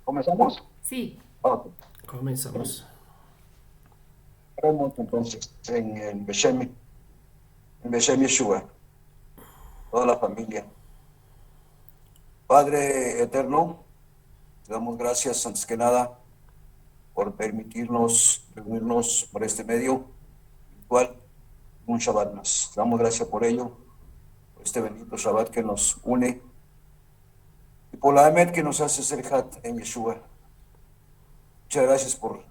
¿Comenzamos? Sí, Ok. Comenzamos. Oremos entonces en Beshem Yeshua, toda la familia. Padre eterno, te damos gracias antes que nada por permitirnos reunirnos por este medio virtual un Shabbat más. Te damos gracias por ello, por este bendito Shabbat que nos une y por la Emet que nos hace ser Hat en Yeshua. Muchas gracias por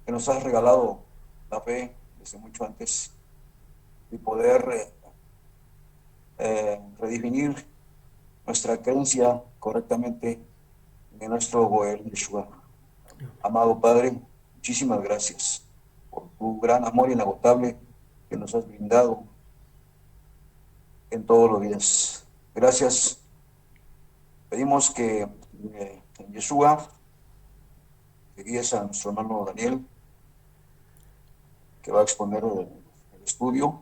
que nos has regalado la fe desde mucho antes y poder redefinir nuestra creencia correctamente en nuestro Goel Yeshua. Amado Padre, muchísimas gracias por tu gran amor inagotable que nos has brindado en todos los días. Gracias. Pedimos que en Yeshua que guíes a nuestro hermano Daniel, que va a exponer el estudio,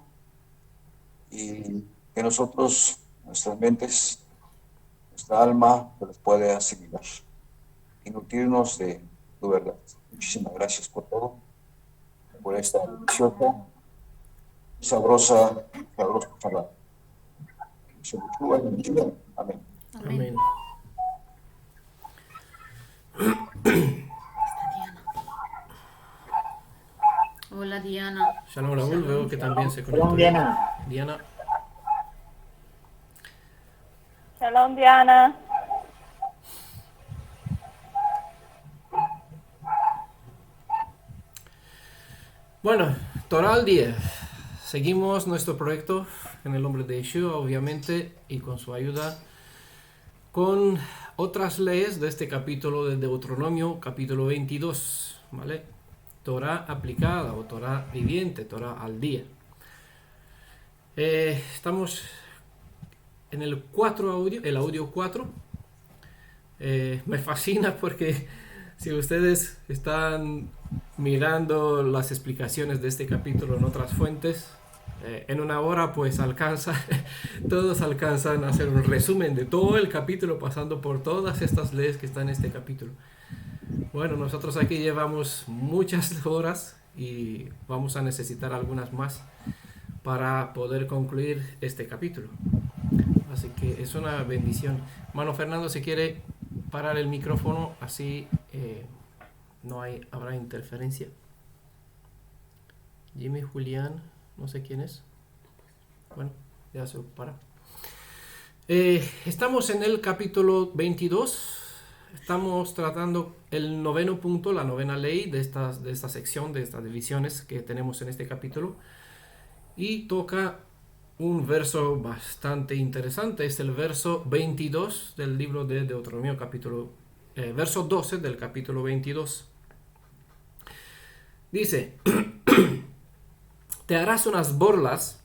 y que nosotros, nuestras mentes, nuestra alma, los puede asimilar y nutrirnos de tu verdad. Muchísimas gracias por todo, por esta deliciosa, sabrosa charla. Amén. amén. Amén. Está Diana. Hola Diana. Shalom Raúl, veo que también se Shalom, conectó Diana. Diana. Shalom, Diana. Bueno, Torah al día. Seguimos nuestro proyecto en el nombre de Yeshua, obviamente, y con su ayuda, con otras leyes de este capítulo de Deuteronomio, capítulo 22, ¿vale? Torah aplicada o Torah viviente, Torah al día. Estamos en el 4 audio, el audio 4. Me fascina porque si ustedes están mirando las explicaciones de este capítulo en otras fuentes, en una hora pues todos alcanzan a hacer un resumen de todo el capítulo pasando por todas estas leyes que están en este capítulo. Bueno, nosotros aquí llevamos muchas horas y vamos a necesitar algunas más para poder concluir este capítulo. Así que es una bendición. Mano Fernando, si quiere parar el micrófono, así no habrá interferencia. Jimmy, Julián, no sé quién es. Bueno, ya se para. Estamos en el capítulo 22. Estamos tratando el noveno punto, la novena ley de esta sección, de estas divisiones que tenemos en este capítulo. Y toca un verso bastante interesante. Es el verso 22 del libro de Deuteronomio, verso 12 del capítulo 22. Dice, te harás unas borlas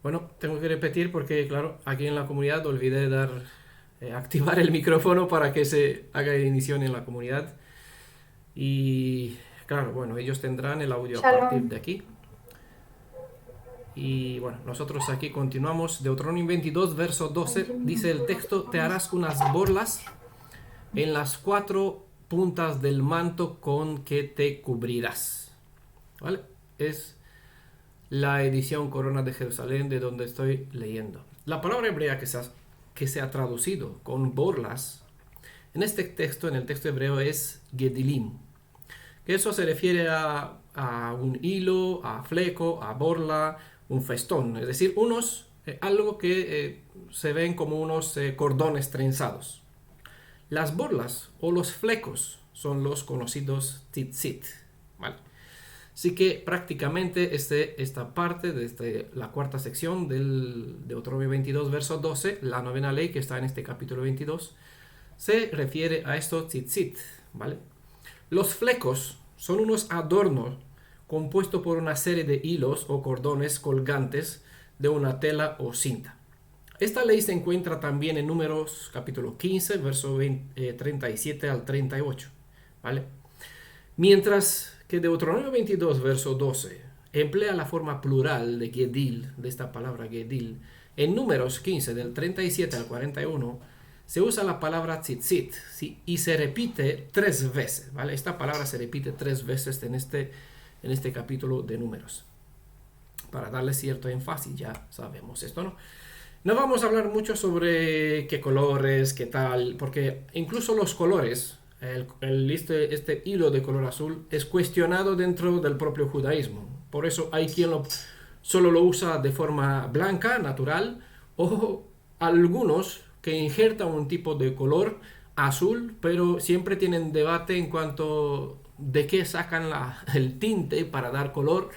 Bueno, tengo que repetir porque, claro, aquí en la comunidad olvidé activar el micrófono para que se haga inición en la comunidad. Y, claro, bueno, ellos tendrán el audio a partir de aquí. Y, bueno, nosotros aquí continuamos. Deuteronomio 22, verso 12, dice el texto, te harás unas borlas en las 4 puntas del manto con que te cubrirás. ¿Vale? Es la edición Corona de Jerusalén de donde estoy leyendo. La palabra hebrea que se ha traducido con borlas en este texto, en el texto hebreo, es gedilim. Que eso se refiere a un hilo, a fleco, a borla, un festón. Es decir, algo que se ven como unos cordones trenzados. Las borlas o los flecos son los conocidos tzitzit. ¿Vale? Así que prácticamente esta parte de la cuarta sección del Deuteronomio 22, verso 12, la novena ley que está en este capítulo 22, se refiere a estos tzitzit, ¿vale? Los flecos son unos adornos compuestos por una serie de hilos o cordones colgantes de una tela o cinta. Esta ley se encuentra también en Números capítulo 15, verso 37 al 38, ¿vale? Mientras que Deuteronomio 22, verso 12, emplea la forma plural de Gedil, de esta palabra Gedil. En Números 15, del 37 al 41, se usa la palabra tzitzit, ¿sí? Y se repite 3 veces, ¿vale? Esta palabra se repite 3 veces en este capítulo de Números. Para darle cierto énfasis, ya sabemos esto, ¿no? No vamos a hablar mucho sobre qué colores, qué tal, porque incluso los colores, este hilo de color azul es cuestionado dentro del propio judaísmo. Por eso hay quien solo lo usa de forma blanca, natural, o algunos que injertan un tipo de color azul, pero siempre tienen debate en cuanto de qué sacan el tinte para dar color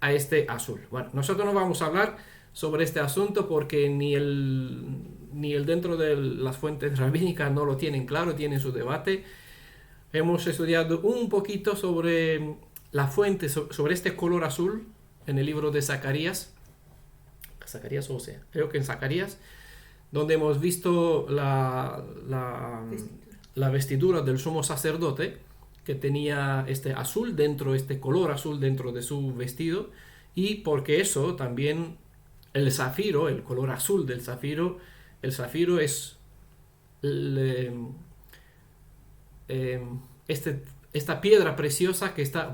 a este azul. Bueno, nosotros no vamos a hablar sobre este asunto porque ni el dentro de las fuentes rabínicas no lo tienen claro, tienen su debate. Hemos estudiado un poquito sobre la fuente, sobre este color azul en el libro de Zacarías o Osea, creo que en Zacarías, donde hemos visto la vestidura del sumo sacerdote, que tenía este color azul dentro de su vestido, y porque eso también el zafiro, el color azul del zafiro, el zafiro es esta piedra preciosa que está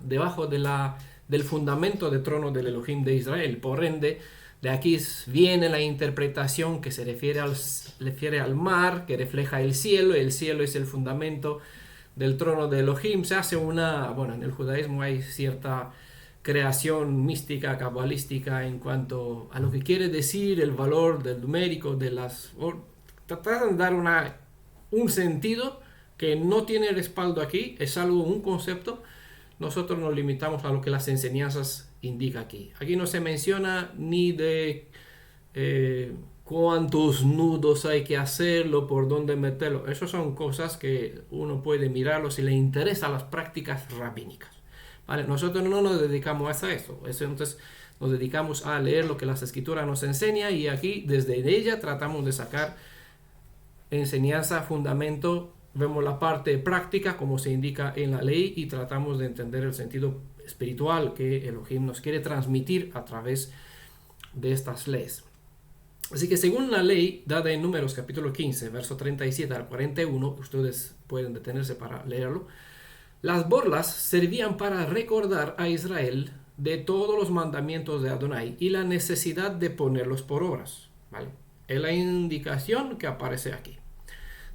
debajo del fundamento del trono del Elohim de Israel. Por ende, de aquí viene la interpretación que se refiere al mar, que refleja el cielo es el fundamento del trono de Elohim. Se hace en el judaísmo hay cierta creación mística, cabalística en cuanto a lo que quiere decir el valor del numérico, tratan de dar un sentido que no tiene respaldo aquí, es un concepto. Nosotros nos limitamos a lo que las enseñanzas indican aquí. Aquí no se menciona ni de cuántos nudos hay que hacerlo, por dónde meterlo. Esas son cosas que uno puede mirarlo si le interesan las prácticas rabínicas. ¿Vale? Nosotros no nos dedicamos a eso. Entonces nos dedicamos a leer lo que las escrituras nos enseña y aquí desde ella tratamos de sacar enseñanza, fundamento. Vemos la parte práctica como se indica en la ley y tratamos de entender el sentido espiritual que Elohim nos quiere transmitir a través de estas leyes. Así que según la ley dada en Números capítulo 15, verso 37 al 41, ustedes pueden detenerse para leerlo, las borlas servían para recordar a Israel de todos los mandamientos de Adonai y la necesidad de ponerlos por obras. ¿Vale? Es la indicación que aparece aquí.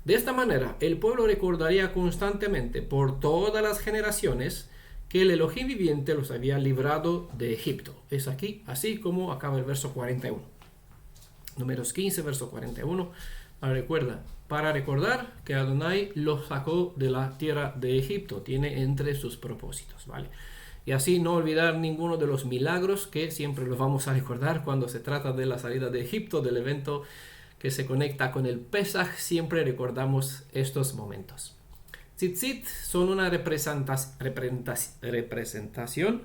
De esta manera, el pueblo recordaría constantemente por todas las generaciones que el Elohim viviente los había librado de Egipto. Es aquí, así como acaba el verso 41. Números 15, verso 41. Recuerda, para recordar que Adonai los sacó de la tierra de Egipto, tiene entre sus propósitos, ¿vale? Y así no olvidar ninguno de los milagros que siempre los vamos a recordar cuando se trata de la salida de Egipto, del evento que se conecta con el Pesaj, siempre recordamos estos momentos. Tzitzit son una representación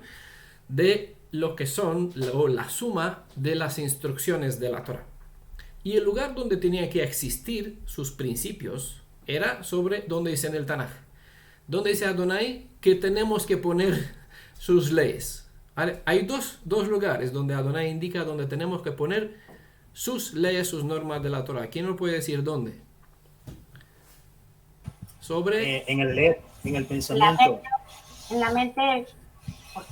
de lo que son o la suma de las instrucciones de la Torah. Y el lugar donde tenían que existir sus principios era sobre donde dice en el Tanaj, donde dice Adonai que tenemos que poner sus leyes. ¿Vale? Hay dos lugares donde Adonai indica donde tenemos que poner sus leyes, sus normas de la Torah. ¿Quién nos puede decir dónde? Sobre en el pensamiento. En la mente,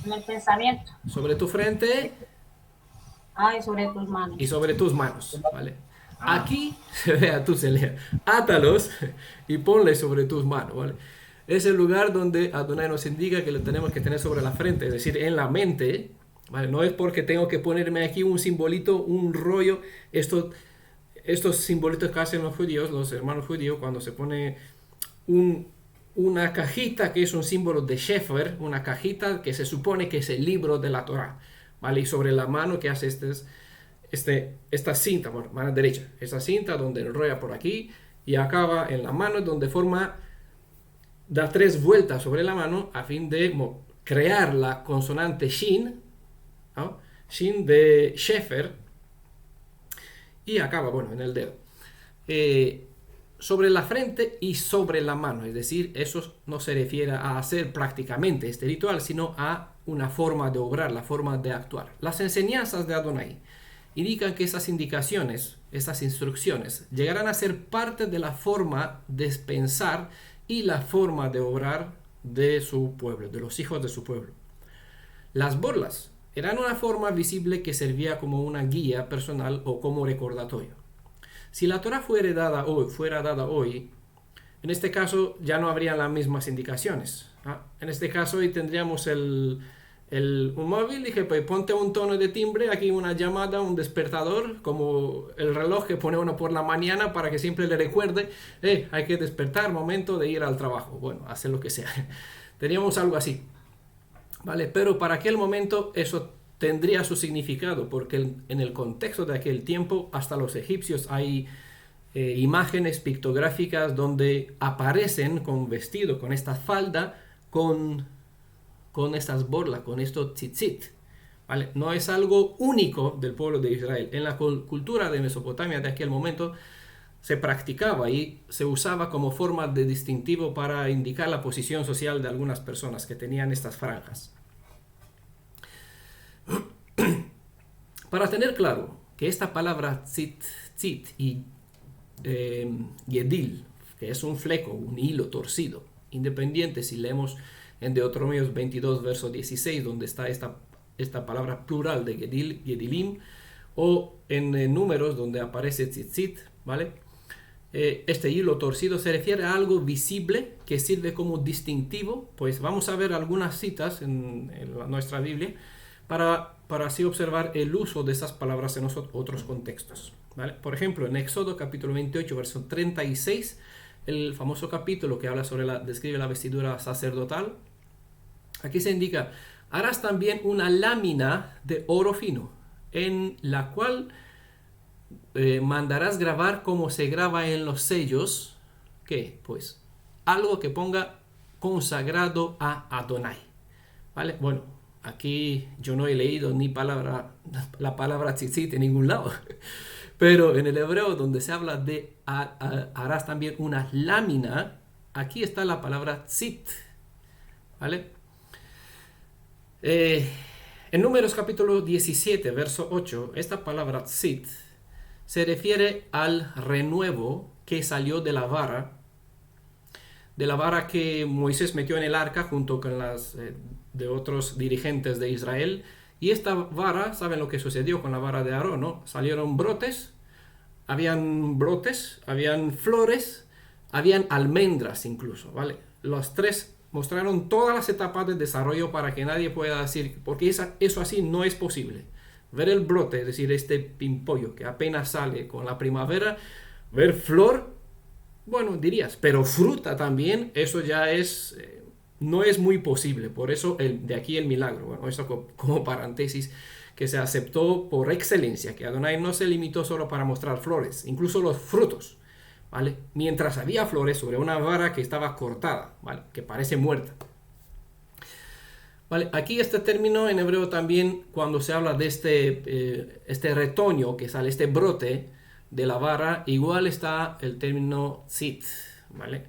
en el pensamiento. Sobre tu frente. Y sobre tus manos. Y sobre tus manos, ¿vale? Aquí, átalos y ponle sobre tus manos, ¿vale? Es el lugar donde Adonai nos indica que lo tenemos que tener sobre la frente, es decir, en la mente, ¿vale? No es porque tengo que ponerme aquí un simbolito, un rollo, estos simbolitos que hacen los judíos, los hermanos judíos, cuando se pone una cajita que es un símbolo de Shefer, una cajita que se supone que es el libro de la Torah, ¿vale? Y sobre la mano que hace esta cinta, por mano derecha, esa cinta donde enrolla por aquí y acaba en la mano, donde da 3 vueltas sobre la mano a fin de crear la consonante Shin, ¿no? Shin de Shefer, y acaba, en el dedo. sobre la frente y sobre la mano. Es decir, eso no se refiere a hacer prácticamente este ritual, sino a una forma de obrar, la forma de actuar. Las enseñanzas de Adonai indican que esas indicaciones, esas instrucciones, llegarán a ser parte de la forma de pensar y la forma de obrar de su pueblo, de los hijos de su pueblo. Las borlas eran una forma visible que servía como una guía personal o como recordatorio. Si la Torah fuera dada hoy, en este caso ya no habría las mismas indicaciones. En este caso hoy tendríamos un móvil, dije, pues ponte un tono de timbre, aquí una llamada, un despertador, como el reloj que pone uno por la mañana para que siempre le recuerde, hay que despertar, momento de ir al trabajo. Bueno, hacer lo que sea. Teníamos algo así, ¿vale? Pero para aquel momento eso tendría su significado, porque en el contexto de aquel tiempo, hasta los egipcios hay imágenes pictográficas donde aparecen con vestido, con esta falda, con estas borlas, con estos tzitzit, ¿vale? No es algo único del pueblo de Israel. En la cultura de Mesopotamia de aquel momento se practicaba y se usaba como forma de distintivo para indicar la posición social de algunas personas que tenían estas franjas. Para tener claro que esta palabra tzit y yedil, que es un fleco, un hilo torcido, independiente si leemos en Deuteronomio 22, verso 16, donde está esta palabra plural de yedil, yedilim, o en Números, donde aparece tzitzit, ¿vale? Este hilo torcido se refiere a algo visible que sirve como distintivo. Pues vamos a ver algunas citas en nuestra Biblia para así observar el uso de esas palabras en otros contextos, ¿vale? Por ejemplo, en Éxodo capítulo 28, verso 36, el famoso capítulo que habla describe la vestidura sacerdotal. Aquí se indica: harás también una lámina de oro fino, en la cual mandarás grabar como se graba en los sellos, ¿qué? Pues algo que ponga consagrado a Adonai, ¿vale? Bueno, aquí yo no he leído la palabra tzitzit en ningún lado, pero en el hebreo donde se habla de harás también una lámina, aquí está la palabra tzit, ¿vale? En Números capítulo 17, verso 8, esta palabra tzit se refiere al renuevo que salió de la vara que Moisés metió en el arca junto con las de otros dirigentes de Israel. Y esta vara, ¿saben lo que sucedió con la vara de Aarón, no? Salieron brotes, habían flores, habían almendras incluso, ¿vale? Los tres mostraron todas las etapas de desarrollo para que nadie pueda decir, porque eso así no es posible. Ver el brote, es decir, este pimpollo que apenas sale con la primavera, ver flor, bueno, dirías, pero fruta también, eso ya no es muy posible. Por eso de aquí el milagro. Bueno, eso como paréntesis, que se aceptó por excelencia, que Adonai no se limitó solo para mostrar flores, incluso los frutos, ¿vale? Mientras había flores sobre una vara que estaba cortada, ¿vale? Que parece muerta. Vale, aquí este término en hebreo también, cuando se habla de este retoño que sale, este brote de la vara, igual está el término tzit, ¿vale?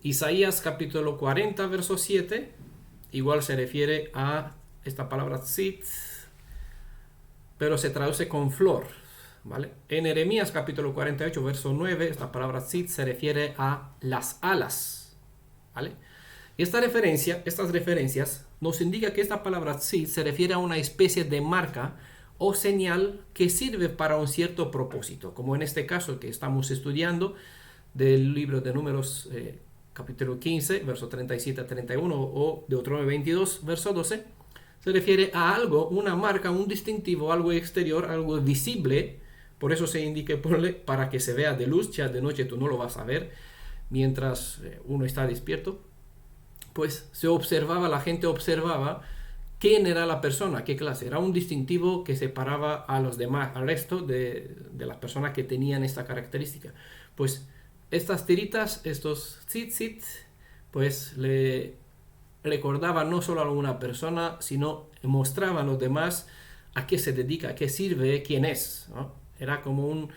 Isaías capítulo 40, verso 7, igual se refiere a esta palabra tzit, pero se traduce con flor, ¿vale? En Jeremías capítulo 48, verso 9, esta palabra tzit se refiere a las alas, ¿vale? Y estas referencias nos indican que esta palabra tzit se refiere a una especie de marca o señal que sirve para un cierto propósito, como en este caso que estamos estudiando del libro de Números capítulo 15, verso 37 a 31, o Deuteronomio 22, verso 12, se refiere a algo, una marca, un distintivo, algo exterior, algo visible. Por eso se indica para que se vea de luz, ya de noche tú no lo vas a ver mientras uno está despierto. Pues la gente observaba quién era la persona, qué clase. Era un distintivo que separaba a los demás, al resto de las personas que tenían esta característica. Pues estas tiritas, estos tzitzit, pues le recordaban no solo a una persona, sino mostraban a los demás a qué se dedica, a qué sirve, quién es, ¿no? Era como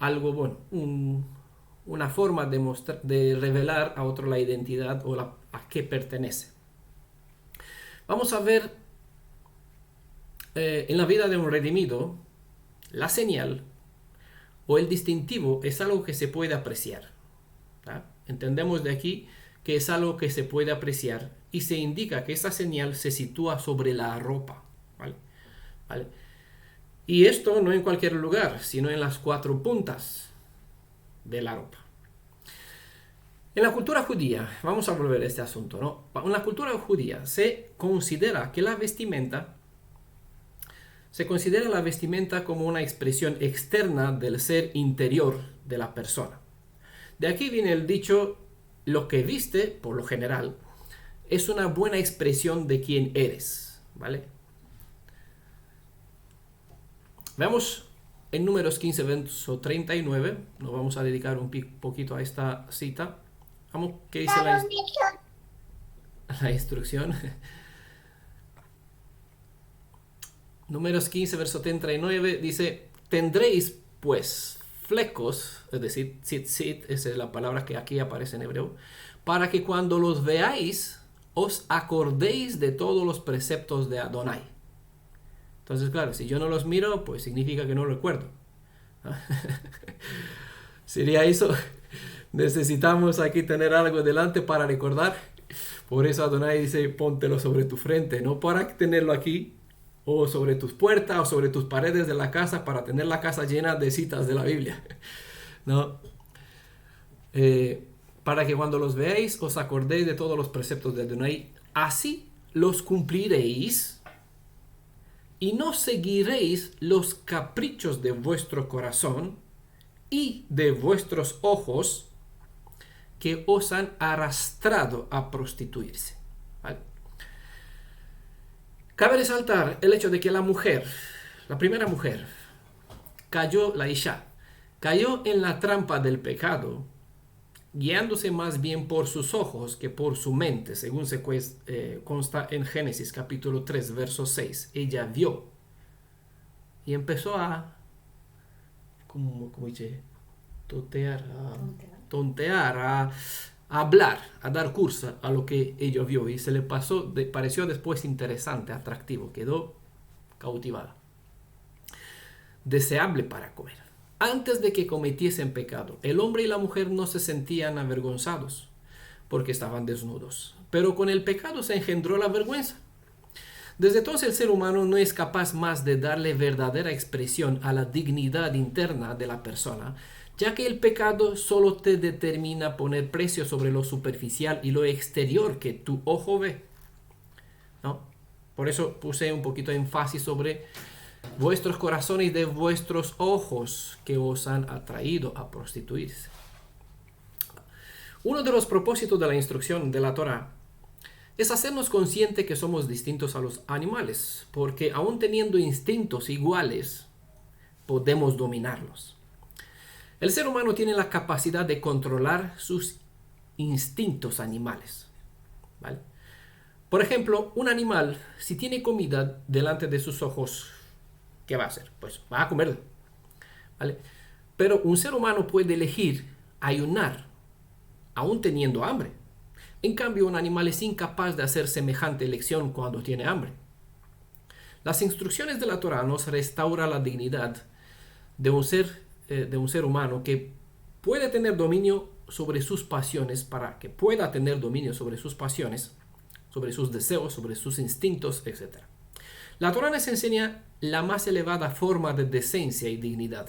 algo bueno, una forma de revelar a otro la identidad o a qué pertenece. Vamos a ver en la vida de un redimido, la señal o el distintivo es algo que se puede apreciar. ¿Tá? Entendemos de aquí que es algo que se puede apreciar y se indica que esa señal se sitúa sobre la ropa. ¿Vale? ¿Vale? Y esto no en cualquier lugar, sino en las 4 puntas de la ropa. En la cultura judía, vamos a volver a este asunto, ¿no? En la cultura judía se considera la vestimenta como una expresión externa del ser interior de la persona. De aquí viene el dicho, lo que viste, por lo general, es una buena expresión de quién eres, ¿vale? Veamos en Números 15, verso 39, nos vamos a dedicar un poquito a esta cita. Vamos, ¿qué dice la instrucción? Números 15, verso 39 dice, tendréis pues flecos, es decir, tzitzit, esa es la palabra que aquí aparece en hebreo, para que cuando los veáis os acordéis de todos los preceptos de Adonai. Entonces, claro, si yo no los miro, pues significa que no recuerdo. ¿Sería eso? Necesitamos aquí tener algo delante para recordar. Por eso Adonai dice, póntelo sobre tu frente, no para tenerlo aquí, o sobre tus puertas, o sobre tus paredes de la casa, para tener la casa llena de citas de la Biblia. ¿No? Para que cuando los veáis, os acordéis de todos los preceptos de Adonai, así los cumpliréis, y no seguiréis los caprichos de vuestro corazón y de vuestros ojos, que os han arrastrado a prostituirse. ¿Vale? Cabe resaltar el hecho de que la primera mujer, la Isha, cayó en la trampa del pecado, guiándose más bien por sus ojos que por su mente, según se consta en Génesis capítulo 3, verso 6. Ella vio y empezó a, ¿cómo dice? Tontear, a hablar, a dar curso a lo que ella vio, y se le pareció después interesante, atractivo, quedó cautivada, deseable para comer. Antes de que cometiesen pecado, el hombre y la mujer no se sentían avergonzados porque estaban desnudos, pero con el pecado se engendró la vergüenza. Desde entonces el ser humano no es capaz más de darle verdadera expresión a la dignidad interna de la persona, ya que el pecado solo te determina poner precio sobre lo superficial y lo exterior que tu ojo ve, ¿no? Por eso puse un poquito de énfasis sobre vuestros corazones y de vuestros ojos que os han atraído a prostituirse. Uno de los propósitos de la instrucción de la Torá es hacernos conscientes que somos distintos a los animales, porque aun teniendo instintos iguales, podemos dominarlos. El ser humano tiene la capacidad de controlar sus instintos animales, ¿vale? Por ejemplo, un animal, si tiene comida delante de sus ojos, ¿qué va a hacer? Pues va a comerla, ¿vale? Pero un ser humano puede elegir ayunar, aún teniendo hambre. En cambio, un animal es incapaz de hacer semejante elección cuando tiene hambre. Las instrucciones de la Torá nos restaura la dignidad de un ser humano que puede tener dominio sobre sus pasiones, para que pueda tener dominio sobre sus pasiones, sobre sus deseos, sobre sus instintos, etc. La Torá nos enseña la más elevada forma de decencia y dignidad.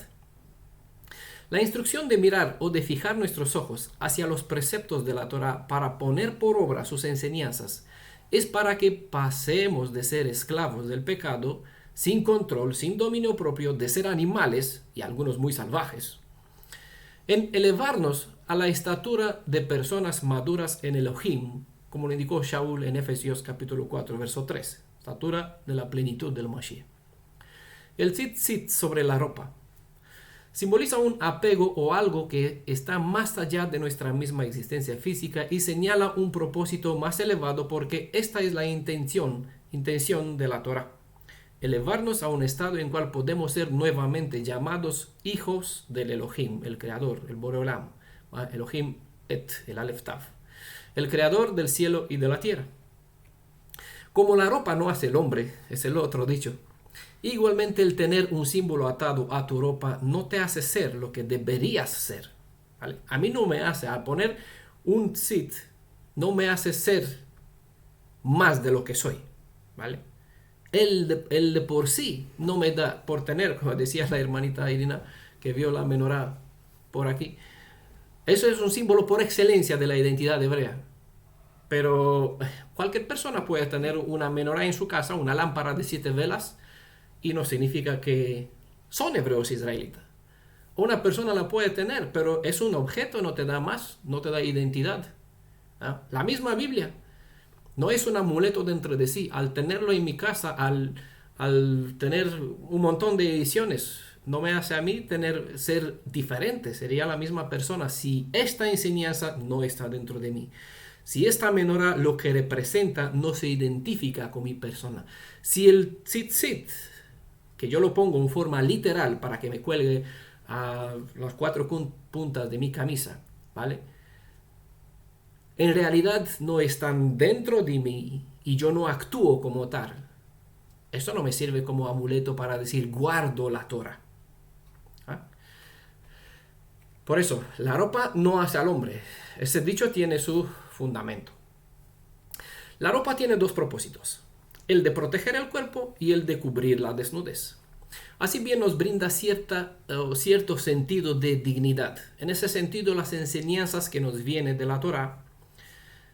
La instrucción de mirar o de fijar nuestros ojos hacia los preceptos de la Torá para poner por obra sus enseñanzas es para que pasemos de ser esclavos del pecado, sin control, sin dominio propio, de ser animales, y algunos muy salvajes, en elevarnos a la estatura de personas maduras en Elohim, como lo indicó Shaul en Efesios capítulo 4, verso 13, estatura de la plenitud del Mashiach. El tzitzit sobre la ropa simboliza un apego o algo que está más allá de nuestra misma existencia física y señala un propósito más elevado, porque esta es la intención de la Torá. elevarnos a un estado en cual podemos ser nuevamente llamados hijos del Elohim, el creador, el Boreolam, Elohim et, el Aleph Tav, el creador del cielo y de la tierra. Como la ropa no hace el hombre, es el otro dicho, igualmente el tener un símbolo atado a tu ropa no te hace ser lo que deberías ser, ¿vale? A mí no me hace, al poner un tzit, no me hace ser más de lo que soy, ¿vale? El de por sí no me da, por tener, como decía la hermanita Irina, que vio la menorá por aquí, eso es un símbolo por excelencia de la identidad hebrea. Pero cualquier persona puede tener una menorá en su casa, una lámpara de 7 velas, y no significa que son hebreos israelitas. Una persona la puede tener, pero es un objeto, no te da más, no te da identidad. ¿Ah? La misma Biblia no es un amuleto dentro de sí. Al tenerlo en mi casa, al tener un montón de ediciones, no me hace a mí ser diferente. Sería la misma persona si esta enseñanza no está dentro de mí. Si esta menorá lo que representa no se identifica con mi persona. Si el tzitzit, que yo lo pongo en forma literal para que me cuelgue a las 4 puntas de mi camisa, ¿vale? En realidad no están dentro de mí y yo no actúo como tal. Esto no me sirve como amuleto para decir guardo la Torah. ¿Ah? Por eso, la ropa no hace al hombre. Ese dicho tiene su fundamento. La ropa tiene 2 propósitos: el de proteger el cuerpo y el de cubrir la desnudez. Así bien nos brinda cierto sentido de dignidad. En ese sentido, las enseñanzas que nos vienen de la Torah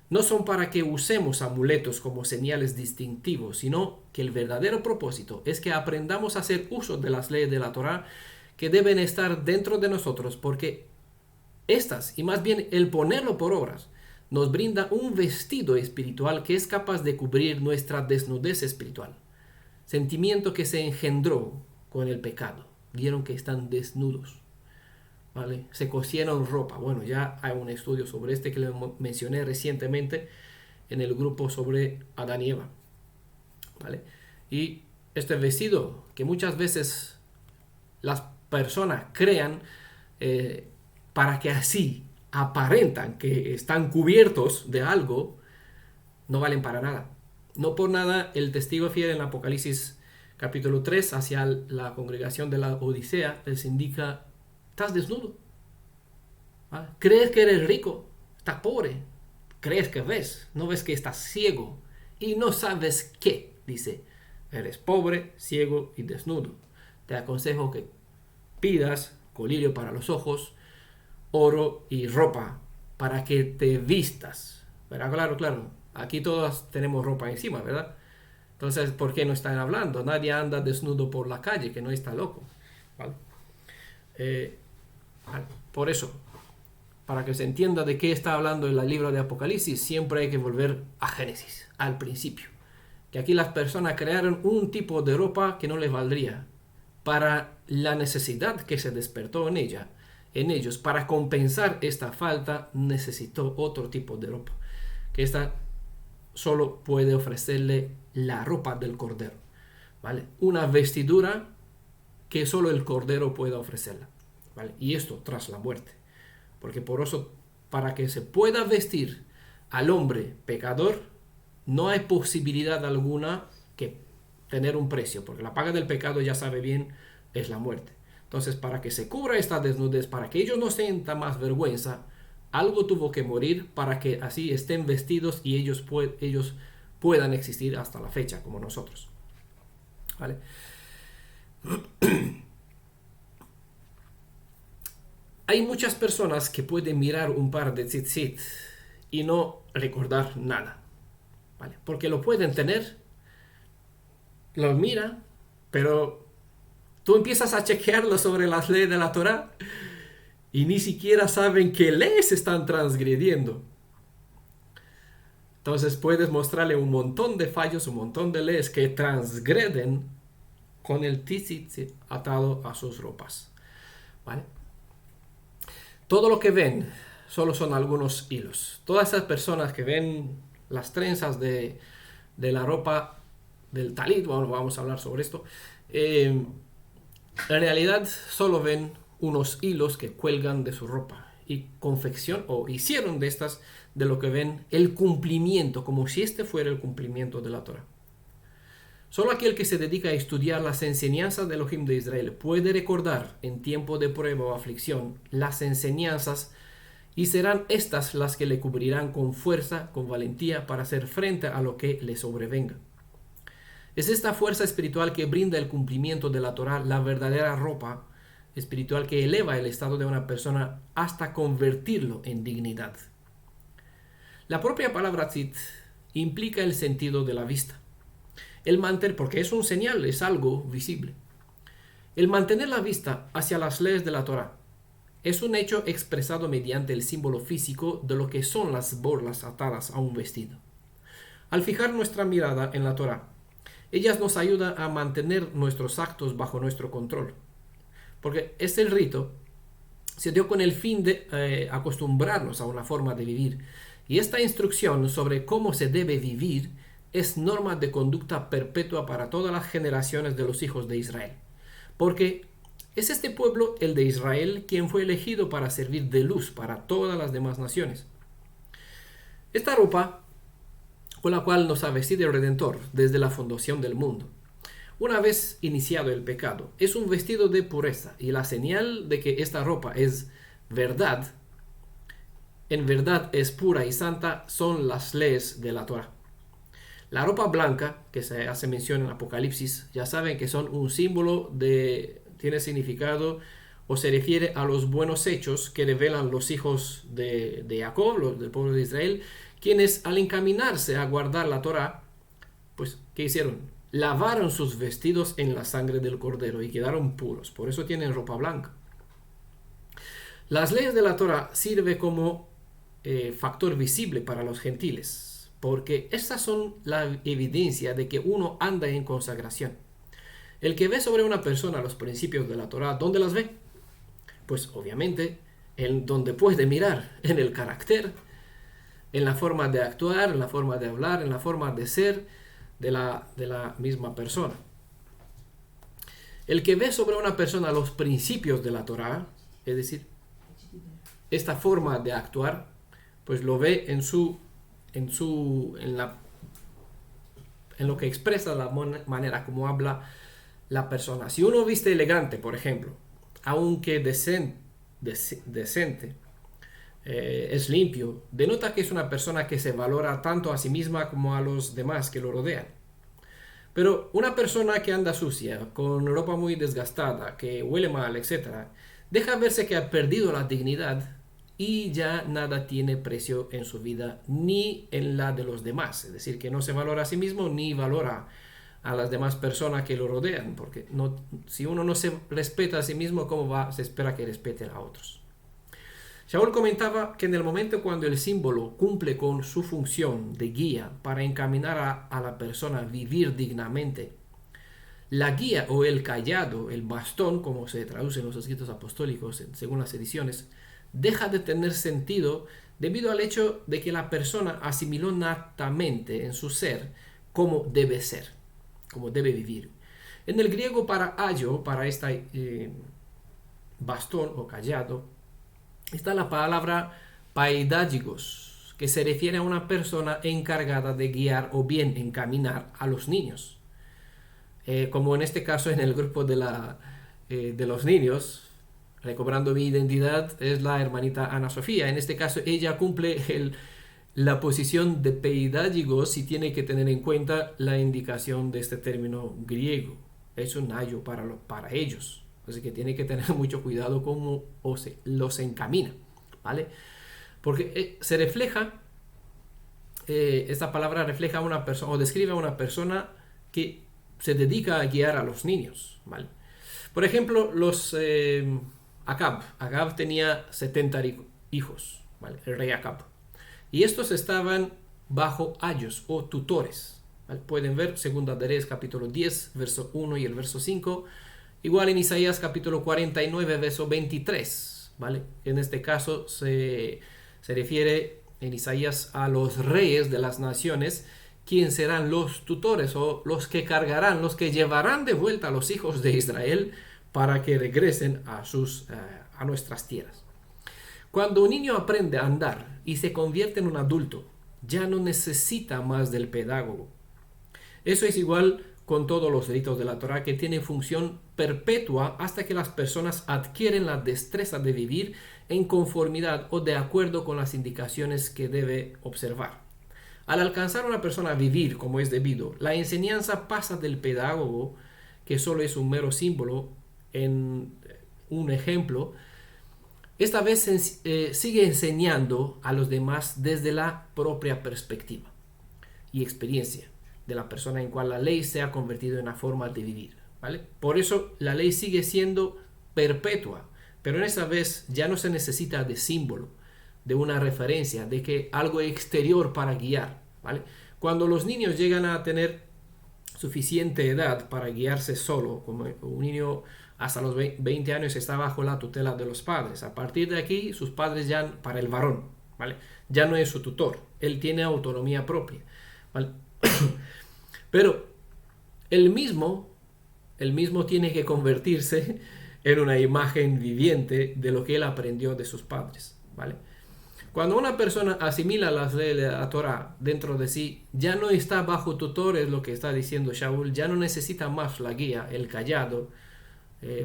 no son para que usemos amuletos como señales distintivos, sino que el verdadero propósito es que aprendamos a hacer uso de las leyes de la Torah que deben estar dentro de nosotros, porque estas, y más bien el ponerlo por obras, nos brinda un vestido espiritual que es capaz de cubrir nuestra desnudez espiritual. Sentimiento que se engendró con el pecado. Vieron que están desnudos, ¿vale? Se cosieron ropa. Bueno, ya hay un estudio sobre este que le mencioné recientemente en el grupo sobre Adán y Eva, ¿vale? Y este vestido que muchas veces las personas crean para que así aparentan que están cubiertos de algo, no valen para nada. No por nada el testigo fiel en Apocalipsis capítulo 3 hacia la congregación de la Odisea les indica: estás desnudo. ¿Ah? ¿Crees que eres rico? Estás pobre. ¿Crees que ves? No ves que estás ciego y no sabes qué. Dice: eres pobre, ciego y desnudo. Te aconsejo que pidas colirio para los ojos, oro y ropa para que te vistas. Pero claro, aquí todos tenemos ropa encima, ¿verdad? Entonces, ¿por qué no están hablando? Nadie anda desnudo por la calle, que no está loco, ¿vale? Por eso, para que se entienda de qué está hablando el libro de Apocalipsis, siempre hay que volver a Génesis, al principio. Que aquí las personas crearon un tipo de ropa que no les valdría para la necesidad que se despertó en ellos. Para compensar esta falta, necesitó otro tipo de ropa. Que esta solo puede ofrecerle la ropa del Cordero, ¿vale? Una vestidura que solo el Cordero puede ofrecerla, ¿vale? Y esto tras la muerte. Porque por eso, para que se pueda vestir al hombre pecador, no hay posibilidad alguna que tener un precio, porque la paga del pecado, ya sabe bien, es la muerte. Entonces, para que se cubra esta desnudez, para que ellos no sientan más vergüenza, algo tuvo que morir para que así estén vestidos y ellos puedan existir hasta la fecha, como nosotros, ¿vale? Hay muchas personas que pueden mirar un par de tzitzit y no recordar nada, ¿vale? Porque lo pueden tener, lo miran, pero tú empiezas a chequearlo sobre las leyes de la Torah y ni siquiera saben qué leyes están transgrediendo. Entonces puedes mostrarle un montón de fallos, un montón de leyes que transgreden con el tzitzit atado a sus ropas, ¿vale? Todo lo que ven solo son algunos hilos. Todas esas personas que ven las trenzas de la ropa del talit, bueno, vamos a hablar sobre esto. En realidad solo ven unos hilos que cuelgan de su ropa y confección o hicieron de estas de lo que ven el cumplimiento, como si este fuera el cumplimiento de la Torah. Solo aquel que se dedica a estudiar las enseñanzas de Elohim de Israel puede recordar en tiempo de prueba o aflicción las enseñanzas, y serán estas las que le cubrirán con fuerza, con valentía, para hacer frente a lo que le sobrevenga. Es esta fuerza espiritual que brinda el cumplimiento de la Torah, la verdadera ropa espiritual que eleva el estado de una persona hasta convertirlo en dignidad. La propia palabra tzit implica el sentido de la vista. El mantener, porque es un señal, es algo visible. El mantener la vista hacia las leyes de la Torah es un hecho expresado mediante el símbolo físico de lo que son las borlas atadas a un vestido. Al fijar nuestra mirada en la Torah, ellas nos ayudan a mantener nuestros actos bajo nuestro control. Porque este rito se dio con el fin de acostumbrarnos a una forma de vivir. Y esta instrucción sobre cómo se debe vivir es norma de conducta perpetua para todas las generaciones de los hijos de Israel. Porque es este pueblo, el de Israel, quien fue elegido para servir de luz para todas las demás naciones. Esta ropa con la cual nos ha vestido el Redentor desde la fundación del mundo, una vez iniciado el pecado, es un vestido de pureza, y la señal de que esta ropa es verdad, en verdad es pura y santa, son las leyes de la Torah. La ropa blanca, que se hace mención en Apocalipsis, ya saben que son un símbolo tiene significado o se refiere a los buenos hechos que revelan los hijos de Jacob, del pueblo de Israel, quienes al encaminarse a guardar la Torah, pues, ¿qué hicieron? Lavaron sus vestidos en la sangre del Cordero y quedaron puros. Por eso tienen ropa blanca. Las leyes de la Torah sirven como factor visible para los gentiles, porque estas son la evidencia de que uno anda en consagración. El que ve sobre una persona los principios de la Torah, ¿dónde las ve? Pues obviamente en donde puede mirar, en el carácter, en la forma de actuar, en la forma de hablar, en la forma de ser de la misma persona. El que ve sobre una persona los principios de la Torah, es decir, esta forma de actuar, pues lo ve en lo que expresa la manera como habla la persona. Si uno viste elegante, por ejemplo, aunque decente, es limpio, denota que es una persona que se valora tanto a sí misma como a los demás que lo rodean. Pero una persona que anda sucia, con ropa muy desgastada, que huele mal, etc., deja verse que ha perdido la dignidad y ya nada tiene precio en su vida ni en la de los demás. Es decir, que no se valora a sí mismo ni valora a las demás personas que lo rodean, porque si uno no se respeta a sí mismo, ¿cómo se espera que respeten a otros? Shaul comentaba que en el momento cuando el símbolo cumple con su función de guía para encaminar a la persona a vivir dignamente, la guía o el cayado, el bastón, como se traduce en los escritos apostólicos según las ediciones, deja de tener sentido debido al hecho de que la persona asimiló natamente en su ser cómo debe ser, cómo debe vivir. En el griego para ayo, para esta bastón o cayado, está la palabra paidagigos, que se refiere a una persona encargada de guiar o bien encaminar a los niños. Como en este caso en el grupo de los niños, recobrando mi identidad, es la hermanita Ana Sofía. En este caso ella cumple la posición de peidagogos y tiene que tener en cuenta la indicación de este término griego. Es un ayo para ellos. Así que tiene que tener mucho cuidado cómo los encamina, ¿vale? Porque se refleja, esta palabra refleja a una persona o describe a una persona que se dedica a guiar a los niños, ¿vale? Por ejemplo, Acab tenía 70 hijos, ¿vale? El rey Acab. Y estos estaban bajo ayos o tutores, ¿vale? Pueden ver 2 de Reyes capítulo 10, verso 1 y el verso 5. Igual en Isaías capítulo 49, verso 23, ¿vale? En este caso se refiere en Isaías a los reyes de las naciones quién serán los tutores o los que cargarán, los que llevarán de vuelta a los hijos de Israel para que regresen a nuestras tierras. Cuando un niño aprende a andar y se convierte en un adulto, ya no necesita más del pedagogo. Eso es igual con todos los ritos de la Torá, que tienen función perpetua hasta que las personas adquieren la destreza de vivir en conformidad o de acuerdo con las indicaciones que debe observar. Al alcanzar a una persona a vivir como es debido, la enseñanza pasa del pedagogo, que solo es un mero símbolo, en un ejemplo. Esta vez sigue enseñando a los demás desde la propia perspectiva y experiencia de la persona en cual la ley se ha convertido en una forma de vivir, ¿vale? Por eso la ley sigue siendo perpetua, pero en esta vez ya no se necesita de símbolo, de una referencia, de que algo exterior para guiar, ¿vale? Cuando los niños llegan a tener suficiente edad para guiarse solo, como un niño hasta los 20 años está bajo la tutela de los padres. A partir de aquí, sus padres ya, para el varón, ¿vale?, ya no es su tutor, él tiene autonomía propia, ¿vale? Pero él mismo tiene que convertirse en una imagen viviente de lo que él aprendió de sus padres, ¿vale? Cuando una persona asimila las leyes de la Torah dentro de sí, ya no está bajo tutor, es lo que está diciendo Shaul, ya no necesita más la guía, el callado,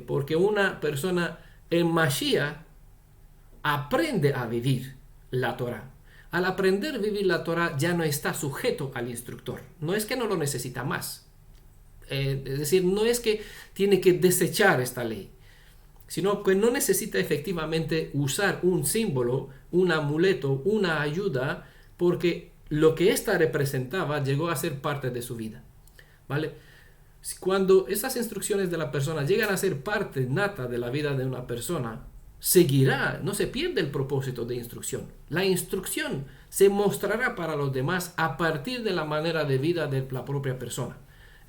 porque una persona en Mashiach aprende a vivir la Torah. Al aprender a vivir la Torah ya no está sujeto al instructor. No es que no lo necesita más. Es decir, no es que tiene que desechar esta ley, sino que no necesita efectivamente usar un símbolo, un amuleto, una ayuda, porque lo que ésta representaba llegó a ser parte de su vida, ¿vale? Cuando esas instrucciones de la persona llegan a ser parte nata de la vida de una persona, seguirá, no se pierde el propósito de instrucción. La instrucción se mostrará para los demás a partir de la manera de vida de la propia persona.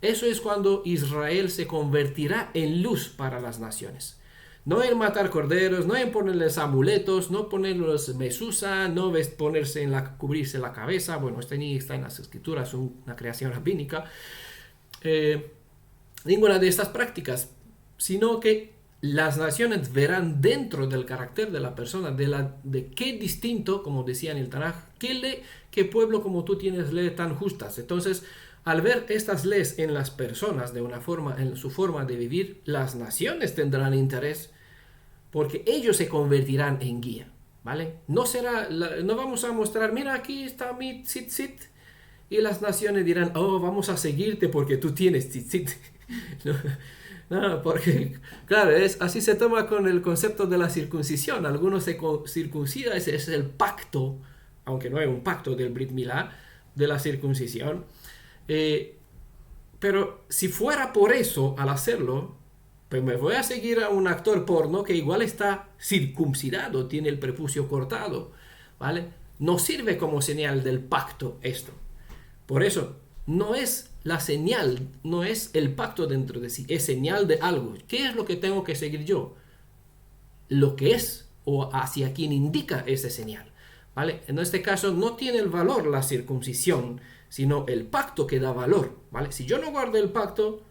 Eso es cuando Israel se convertirá en luz para las naciones. No en matar corderos, no en ponerles amuletos, no ponerles mesusa, no ponerse cubrirse la cabeza. Bueno, esto ni está en las escrituras, es una creación rabínica. Ninguna de estas prácticas, sino que las naciones verán dentro del carácter de la persona, de qué distinto, como decía en el Tanaj, qué pueblo como tú tienes leyes tan justas. Entonces, al ver estas leyes en las personas de una forma, en su forma de vivir, las naciones tendrán interés porque ellos se convertirán en guía, ¿vale? No vamos a mostrar, mira, aquí está mi tzitzit, y las naciones dirán, oh, vamos a seguirte porque tú tienes tzitzit. No, porque, claro, así se toma con el concepto de la circuncisión. Algunos se circuncidan, ese es el pacto, aunque no es un pacto del Brit Milá, de la circuncisión. Pero si fuera por eso, al hacerlo, pues me voy a seguir a un actor porno que igual está circuncidado, tiene el prepucio cortado, ¿vale? No sirve como señal del pacto esto. Por eso, no es la señal, no es el pacto dentro de sí, es señal de algo. ¿Qué es lo que tengo que seguir yo? Lo que es o hacia quien indica ese señal, ¿vale? En este caso no tiene el valor la circuncisión, sino el pacto que da valor, ¿vale? Si yo no guardo el pacto,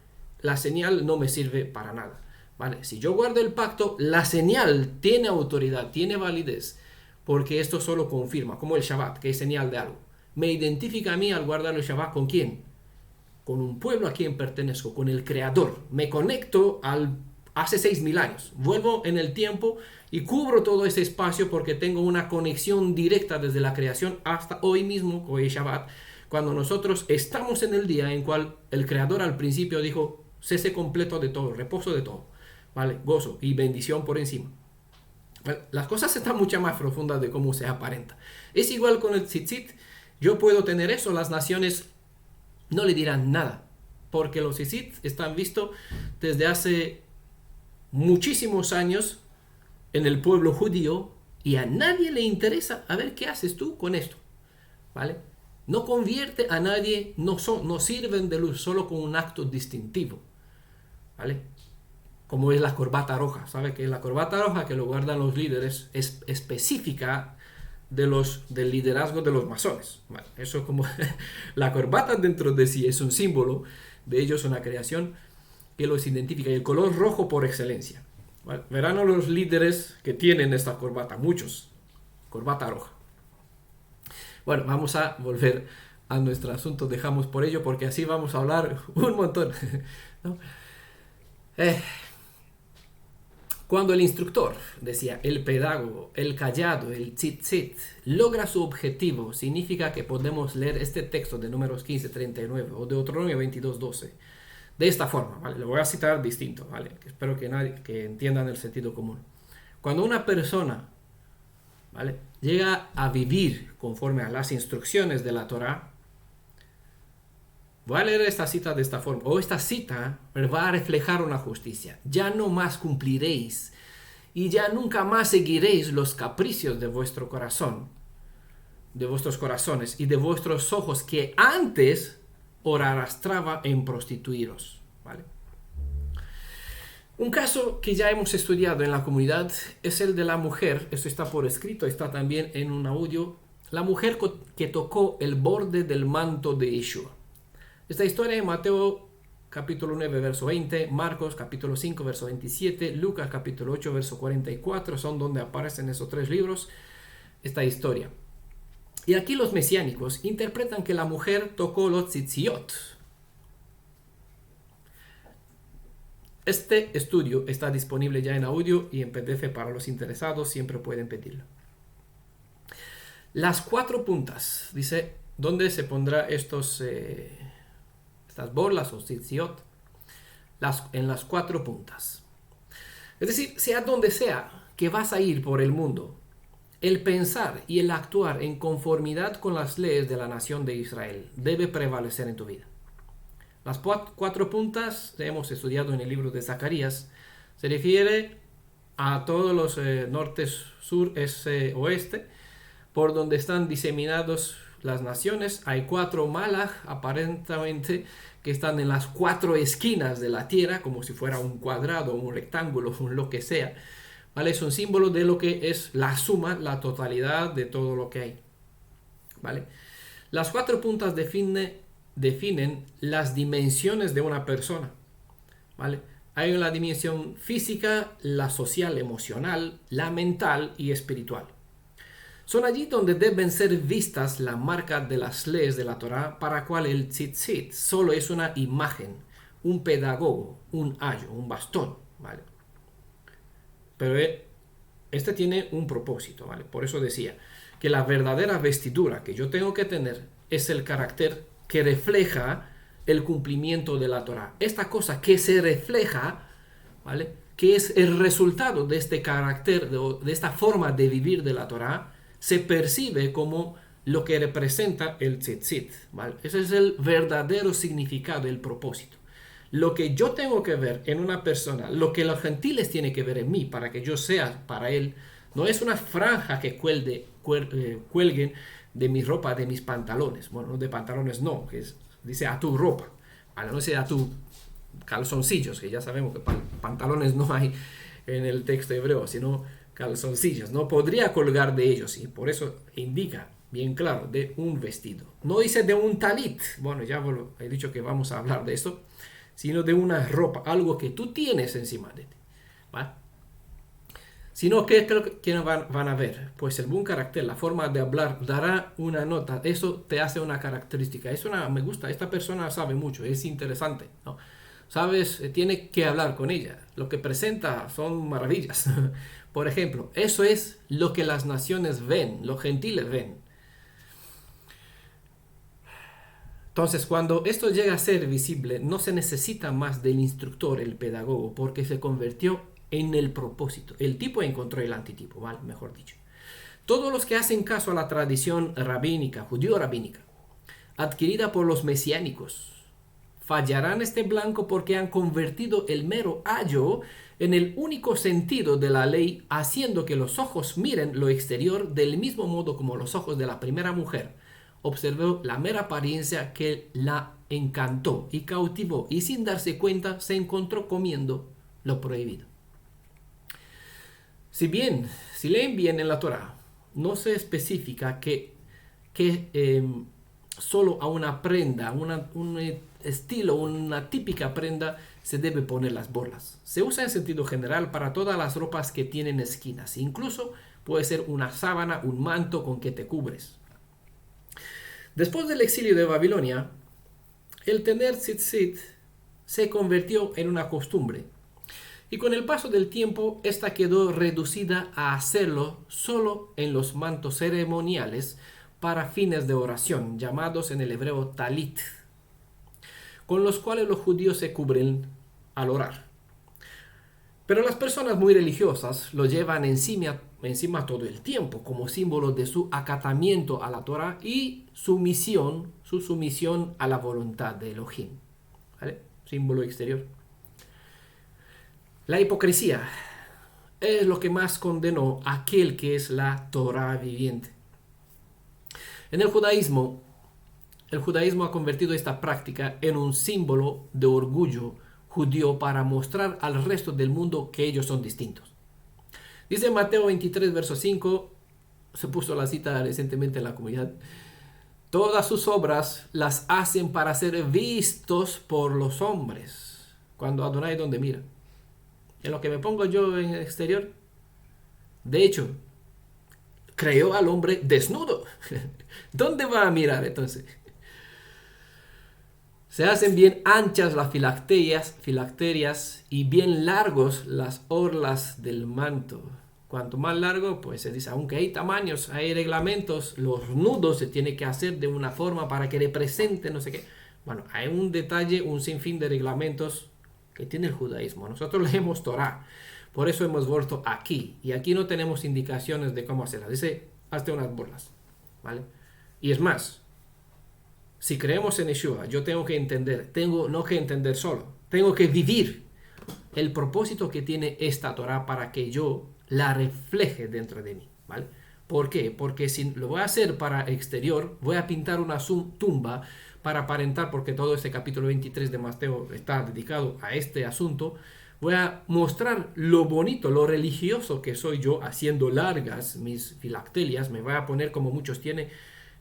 la señal no me sirve para nada, ¿vale? Si yo guardo el pacto, la señal tiene autoridad, tiene validez, porque esto solo confirma, como el Shabbat, que es señal de algo. Me identifica a mí al guardar el Shabbat, ¿con quién? Con un pueblo a quien pertenezco, con el Creador. Me conecto hace 6.000 años, vuelvo en el tiempo y cubro todo ese espacio porque tengo una conexión directa desde la creación hasta hoy mismo, hoy es Shabbat, cuando nosotros estamos en el día en cual el Creador al principio dijo, cese completo de todo, reposo de todo, ¿vale? Gozo y bendición por encima. ¿Vale? Las cosas están mucho más profundas de cómo se aparenta. Es igual con el tzitzit. Yo puedo tener eso, las naciones no le dirán nada, porque los tzitzit están vistos desde hace muchísimos años en el pueblo judío y a nadie le interesa a ver qué haces tú con esto, ¿vale? No convierte a nadie, no sirven de luz, solo con un acto distintivo, ¿vale? Como es la corbata roja, ¿sabe? Que la corbata roja que lo guardan los líderes es específica del liderazgo de los masones. Vale, eso es como la corbata dentro de sí es un símbolo de ellos, una creación que los identifica, y el color rojo por excelencia. Vale, verán a los líderes que tienen esta corbata, muchos, corbata roja. Bueno, vamos a volver a nuestro asunto, dejamos por ello, porque así vamos a hablar un montón, ¿no? Cuando el instructor, decía, el pedagogo, el callado, el tzitzit, logra su objetivo, significa que podemos leer este texto de Números 15:39 o de Deuteronomio 22:12 de esta forma, ¿vale? Lo voy a citar distinto, ¿vale? Espero que entiendan el sentido común. Cuando una persona, ¿vale?, llega a vivir conforme a las instrucciones de la Torá, voy a leer esta cita de esta forma, o esta cita va a reflejar una justicia. Ya no más cumpliréis y ya nunca más seguiréis los capricios de vuestro corazón, de vuestros corazones y de vuestros ojos que antes os arrastraba en prostituiros, ¿vale? Un caso que ya hemos estudiado en la comunidad es el de la mujer, esto está por escrito, está también en un audio, la mujer que tocó el borde del manto de Yeshua. Esta historia en Mateo capítulo 9, verso 20, Marcos capítulo 5, verso 27, Lucas capítulo 8, verso 44, son donde aparecen esos tres libros, esta historia. Y aquí los mesiánicos interpretan que la mujer tocó los tzitziot. Este estudio está disponible ya en audio y en PDF para los interesados, siempre pueden pedirlo. Las 4 puntas, dice, ¿dónde se pondrá estas bolas o tzitziot? En las 4 puntas. Es decir, sea donde sea que vas a ir por el mundo, el pensar y el actuar en conformidad con las leyes de la nación de Israel debe prevalecer en tu vida. Las 4 puntas que hemos estudiado en el libro de Zacarías se refiere a todos los nortes, sur, este, oeste, por donde están diseminados las naciones. Hay 4 malaj aparentemente que están en las 4 esquinas de la tierra, como si fuera un cuadrado, un rectángulo, lo que sea, ¿vale? Es un símbolo de lo que es la suma, la totalidad de todo lo que hay, ¿vale? Las 4 puntas definen las dimensiones de una persona, ¿vale? Hay la dimensión física, la social, emocional, la mental y espiritual. Son allí donde deben ser vistas la marca de las leyes de la Torá, para cual el tzitzit solo es una imagen, un pedagogo, un ayo, un bastón, ¿vale? Pero este tiene un propósito, ¿vale? Por eso decía que la verdadera vestidura que yo tengo que tener es el carácter que refleja el cumplimiento de la Torá. Esta cosa que se refleja, ¿vale?, que es el resultado de este carácter, de esta forma de vivir de la Torá, se percibe como lo que representa el tzitzit, ¿vale? Ese es el verdadero significado, el propósito. Lo que yo tengo que ver en una persona, lo que los gentiles tienen que ver en mí para que yo sea para él, no es una franja que cuelguen de mi ropa, de mis pantalones. Bueno, no de pantalones, no, dice a tu ropa, ¿vale? No dice a tu calzoncillos, que ya sabemos que pantalones no hay en el texto hebreo, sino calzoncillos. No podría colgar de ellos, y por eso indica bien claro de un vestido. No dice de un talit, bueno, ya he dicho que vamos a hablar de esto, sino de una ropa, algo que tú tienes encima de ti, ¿vale? Sino que creo que van a ver, pues el buen carácter, la forma de hablar dará una nota, eso te hace una característica, me gusta, esta persona sabe mucho, es interesante, ¿no? Sabes, tiene que hablar con ella, lo que presenta son maravillas. Por ejemplo, eso es lo que las naciones ven, los gentiles ven. Entonces, cuando esto llega a ser visible, no se necesita más del instructor, el pedagogo, porque se convirtió en el propósito. El tipo encontró el antitipo, ¿vale? Mejor dicho. Todos los que hacen caso a la tradición rabínica, judío-rabínica, adquirida por los mesiánicos, fallarán este blanco porque han convertido el mero ayo en el único sentido de la ley, haciendo que los ojos miren lo exterior del mismo modo como los ojos de la primera mujer observó la mera apariencia que la encantó y cautivó, y sin darse cuenta se encontró comiendo lo prohibido. Si leen bien en la Torá, no se especifica que solo a una prenda, un estilo, una típica prenda se debe poner las borlas. Se usa en sentido general para todas las ropas que tienen esquinas. Incluso puede ser una sábana, un manto con que te cubres. Después del exilio de Babilonia, el tener tzitzit se convirtió en una costumbre. Y con el paso del tiempo, esta quedó reducida a hacerlo solo en los mantos ceremoniales para fines de oración, llamados en el hebreo talit, con los cuales los judíos se cubren al orar. Pero las personas muy religiosas lo llevan encima todo el tiempo, como símbolo de su acatamiento a la Torah y su sumisión a la voluntad de Elohim. ¿Vale? Símbolo exterior. La hipocresía es lo que más condenó a aquel que es la Torah viviente. En el judaísmo ha convertido esta práctica en un símbolo de orgullo judío para mostrar al resto del mundo que ellos son distintos. Dice Mateo 23, verso 5, se puso la cita recientemente en la comunidad: todas sus obras las hacen para ser vistos por los hombres, cuando Adonai donde mira. En lo que me pongo yo en el exterior, de hecho, creó al hombre desnudo. ¿Dónde va a mirar entonces? Se hacen bien anchas las filacterias y bien largos las orlas del manto. Cuanto más largo, pues se dice, aunque hay tamaños, hay reglamentos, los nudos se tienen que hacer de una forma para que represente no sé qué. Bueno, hay un detalle, un sinfín de reglamentos que tiene el judaísmo. Nosotros leemos Torah, por eso hemos vuelto aquí. Y aquí no tenemos indicaciones de cómo hacerlas. Dice, hazte unas borlas, ¿vale? Y es más, si creemos en Yeshua, yo tengo que entender, no que entender solo, tengo que vivir el propósito que tiene esta Torah para que yo la refleje dentro de mí, ¿vale? ¿Por qué? Porque si lo voy a hacer para exterior, voy a pintar una tumba para aparentar, porque todo este capítulo 23 de Mateo está dedicado a este asunto. Voy a mostrar lo bonito, lo religioso que soy yo, haciendo largas mis filacterias. Me voy a poner como muchos tienen.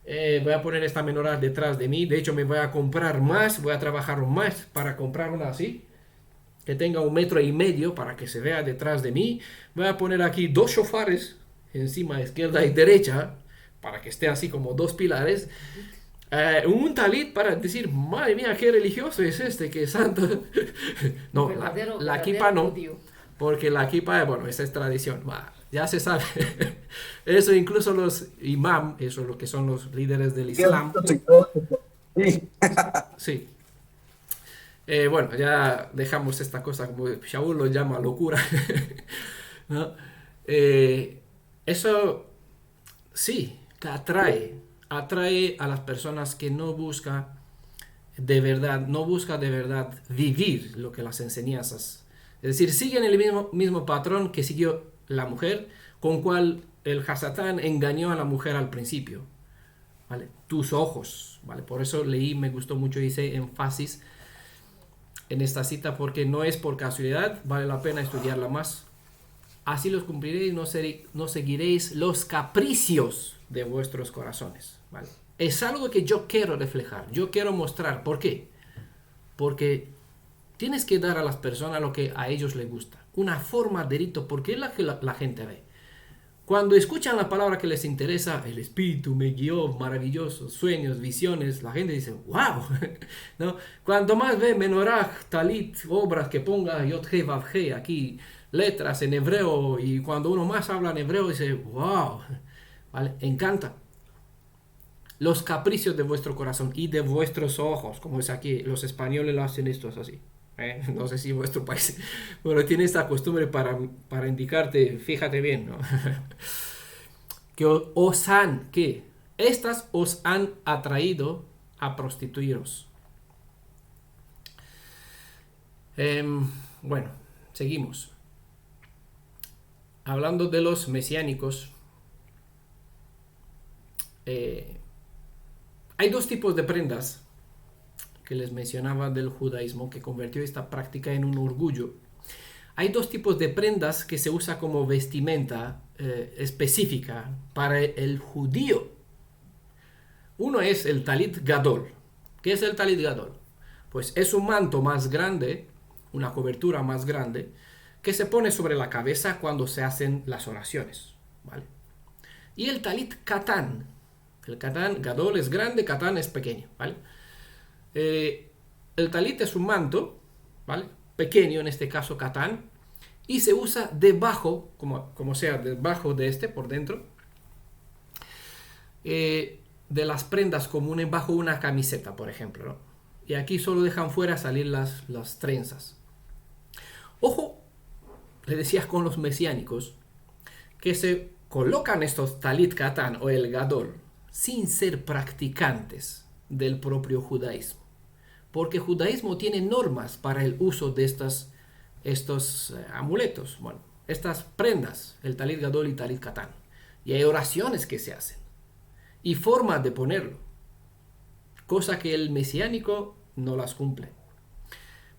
Voy a poner esta menorá detrás de mí. De hecho, me voy a comprar más, voy a trabajar más para comprar una así, que tenga 1,5 metros para que se vea detrás de mí. Voy a poner aquí 2 shofares encima, izquierda y derecha, para que esté así como 2 pilares. Un talit para decir, madre mía, qué religioso es este, qué santo. No, la kippah no, judío. Porque la kippah, bueno, esa es tradición, ya se sabe. Eso incluso los imam, eso es lo que son los líderes del Islam. Sí. Bueno, ya dejamos esta cosa, como Shaul lo llama, locura. ¿No? Eso sí, te atrae a las personas que no busca de verdad vivir lo que las enseñanzas. Es decir, siguen el mismo patrón que siguió la mujer, con cual el Hasatán engañó a la mujer al principio. ¿Vale? Tus ojos, ¿vale? Por eso me gustó mucho, hice énfasis en esta cita, porque no es por casualidad, vale la pena estudiarla más. Así los cumpliréis, no seguiréis los capricios de vuestros corazones, ¿vale? Es algo que yo quiero reflejar, yo quiero mostrar. ¿Por qué? Porque tienes que dar a las personas lo que a ellos les gusta, una forma de rito, porque es la que la gente ve. Cuando escuchan la palabra que les interesa, el Espíritu me guió, maravillosos, sueños, visiones, la gente dice, wow. ¿No? Cuanto más ve menorá, talit, obras que ponga Yod He Vav He, aquí letras en hebreo, y cuando uno más habla en hebreo dice, wow, ¿vale? Encanta. Los capricios de vuestro corazón y de vuestros ojos, como es aquí, los españoles lo hacen esto, es así. No sé si vuestro país, pero tiene esta costumbre para indicarte, fíjate bien, ¿no? Estas os han atraído a prostituiros. Bueno, seguimos. Hablando de los mesiánicos, hay 2 tipos de prendas que les mencionaba del judaísmo que convirtió esta práctica en un orgullo. Hay dos tipos de prendas que se usa como vestimenta específica para el judío. Uno es el talit gadol. ¿Qué es el talit gadol? Pues es un manto más grande, una cobertura más grande, que se pone sobre la cabeza cuando se hacen las oraciones, ¿vale? Y el talit katán. El katán gadol es grande, katán es pequeño, ¿vale? El talit es un manto, ¿vale? Pequeño, en este caso katán, y se usa debajo, como sea, debajo de este, por dentro, de las prendas comunes bajo una camiseta, por ejemplo, ¿no? Y aquí solo dejan fuera salir las trenzas. Ojo, le decía con los mesiánicos, que se colocan estos talit katán o el gadol sin ser practicantes del propio judaísmo. Porque el judaísmo tiene normas para el uso de estos amuletos, bueno, estas prendas, el talit gadol y talit katán. Y hay oraciones que se hacen y formas de ponerlo, cosa que el mesiánico no las cumple.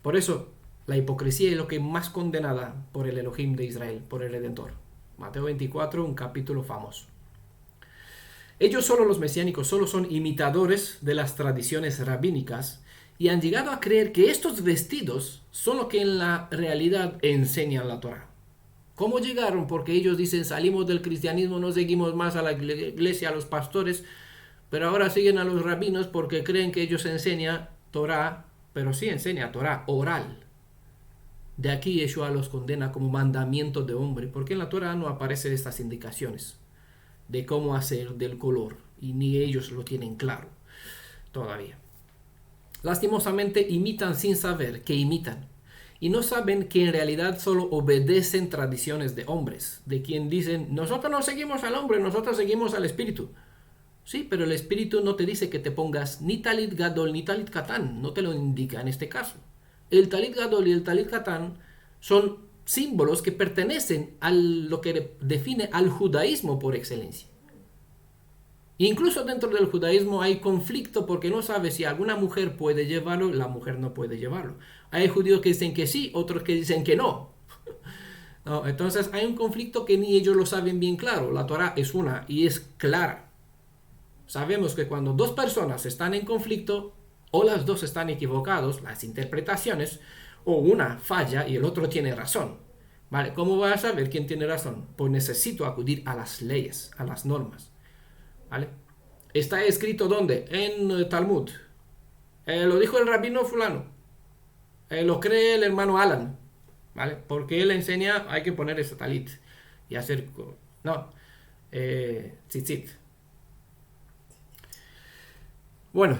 Por eso, la hipocresía es lo que más condenada por el Elohim de Israel, por el Redentor. Mateo 24, un capítulo famoso. Ellos solo, los mesiánicos, solo son imitadores de las tradiciones rabínicas y han llegado a creer que estos vestidos son lo que en la realidad enseñan la Torah. ¿Cómo llegaron? Porque ellos dicen, salimos del cristianismo, no seguimos más a la iglesia, a los pastores, pero ahora siguen a los rabinos porque creen que ellos enseñan Torah, pero sí enseña Torah oral. De aquí Yeshua los condena como mandamiento de hombre, porque en la Torah no aparecen estas indicaciones de cómo hacer del color, y ni ellos lo tienen claro todavía. Lastimosamente imitan sin saber que imitan, y no saben que en realidad solo obedecen tradiciones de hombres, de quien dicen, nosotros no seguimos al hombre, nosotros seguimos al espíritu. Sí, pero el espíritu no te dice que te pongas ni talit gadol ni talit katán, no te lo indica en este caso. El talit gadol y el talit katán son símbolos que pertenecen a lo que define al judaísmo por excelencia. Incluso dentro del judaísmo hay conflicto porque no sabe si alguna mujer puede llevarlo, la mujer no puede llevarlo. Hay judíos que dicen que sí, otros que dicen que no. No, entonces hay un conflicto que ni ellos lo saben bien claro. La Torah es una y es clara. Sabemos que cuando dos personas están en conflicto, o las dos están equivocados, las interpretaciones, o una falla y el otro tiene razón. ¿Vale? ¿Cómo voy a saber quién tiene razón? Pues necesito acudir a las leyes, a las normas. ¿Vale? Está escrito ¿dónde? En Talmud. Lo dijo el rabino fulano. Lo cree el hermano Alan. ¿Vale? Porque él enseña, hay que poner ese talit. Y hacer... No. Tzitzit. Bueno.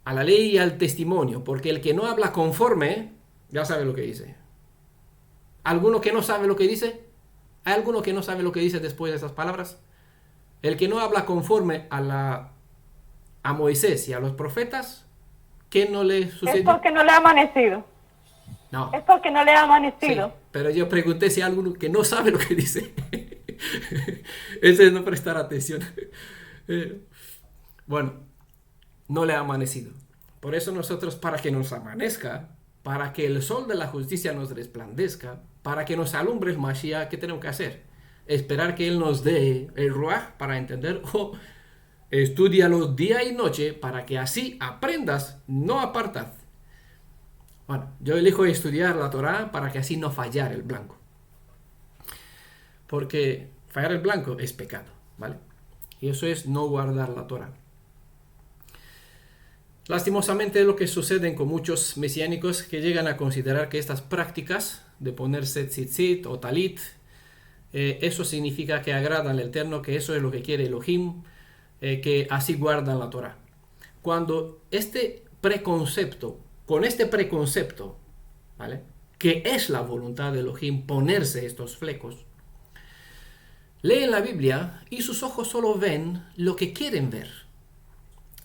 A la ley y al testimonio. Porque el que no habla conforme, ya sabe lo que dice. ¿Alguno que no sabe lo que dice? ¿Hay alguno que no sabe lo que dice después de esas palabras? El que no habla conforme a Moisés y a los profetas, ¿qué no le sucedió? Es porque no le ha amanecido. No. Es porque no le ha amanecido. Sí, pero yo pregunté si hay alguno que no sabe lo que dice. Ese es no prestar atención. Bueno, no le ha amanecido. Por eso nosotros, para que nos amanezca, para que el sol de la justicia nos resplandezca, para que nos alumbre el Mashiach, ¿qué tenemos que hacer? Esperar que Él nos dé el Ruach para entender, o estúdialo día y noche para que así aprendas, no apartad. Bueno, yo elijo estudiar la Torah para que así no fallar el blanco. Porque fallar el blanco es pecado, ¿vale? Y eso es no guardar la Torah. Lastimosamente es lo que sucede con muchos mesiánicos que llegan a considerar que estas prácticas de ponerse tzitzit o talit, eso significa que agradan al Eterno, que eso es lo que quiere Elohim, que así guardan la Torah. Cuando con este preconcepto, ¿vale?, que es la voluntad de Elohim ponerse estos flecos, leen la Biblia y sus ojos solo ven lo que quieren ver.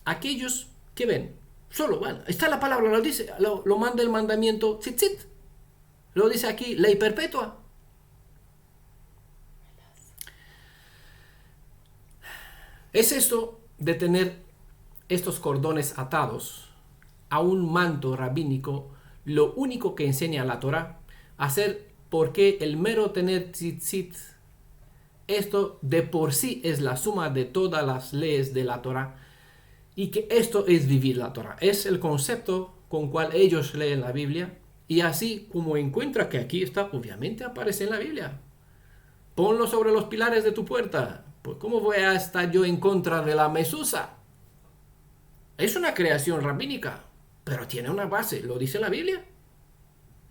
Aquellos que ven, solo, bueno, está la palabra, lo dice, lo manda el mandamiento tzitzit, lo dice aquí, ley perpetua. Es esto de tener estos cordones atados a un manto rabínico lo único que enseña la Torah, hacer porque el mero tener tzitzit, esto de por sí es la suma de todas las leyes de la Torah, y que esto es vivir la Torah. Es el concepto con cual ellos leen la Biblia, y así como encuentra que aquí está, obviamente aparece en la Biblia. Ponlo sobre los pilares de tu puerta. Pues ¿cómo voy a estar yo en contra de la mesusa? Es una creación rabínica, pero tiene una base, lo dice la Biblia,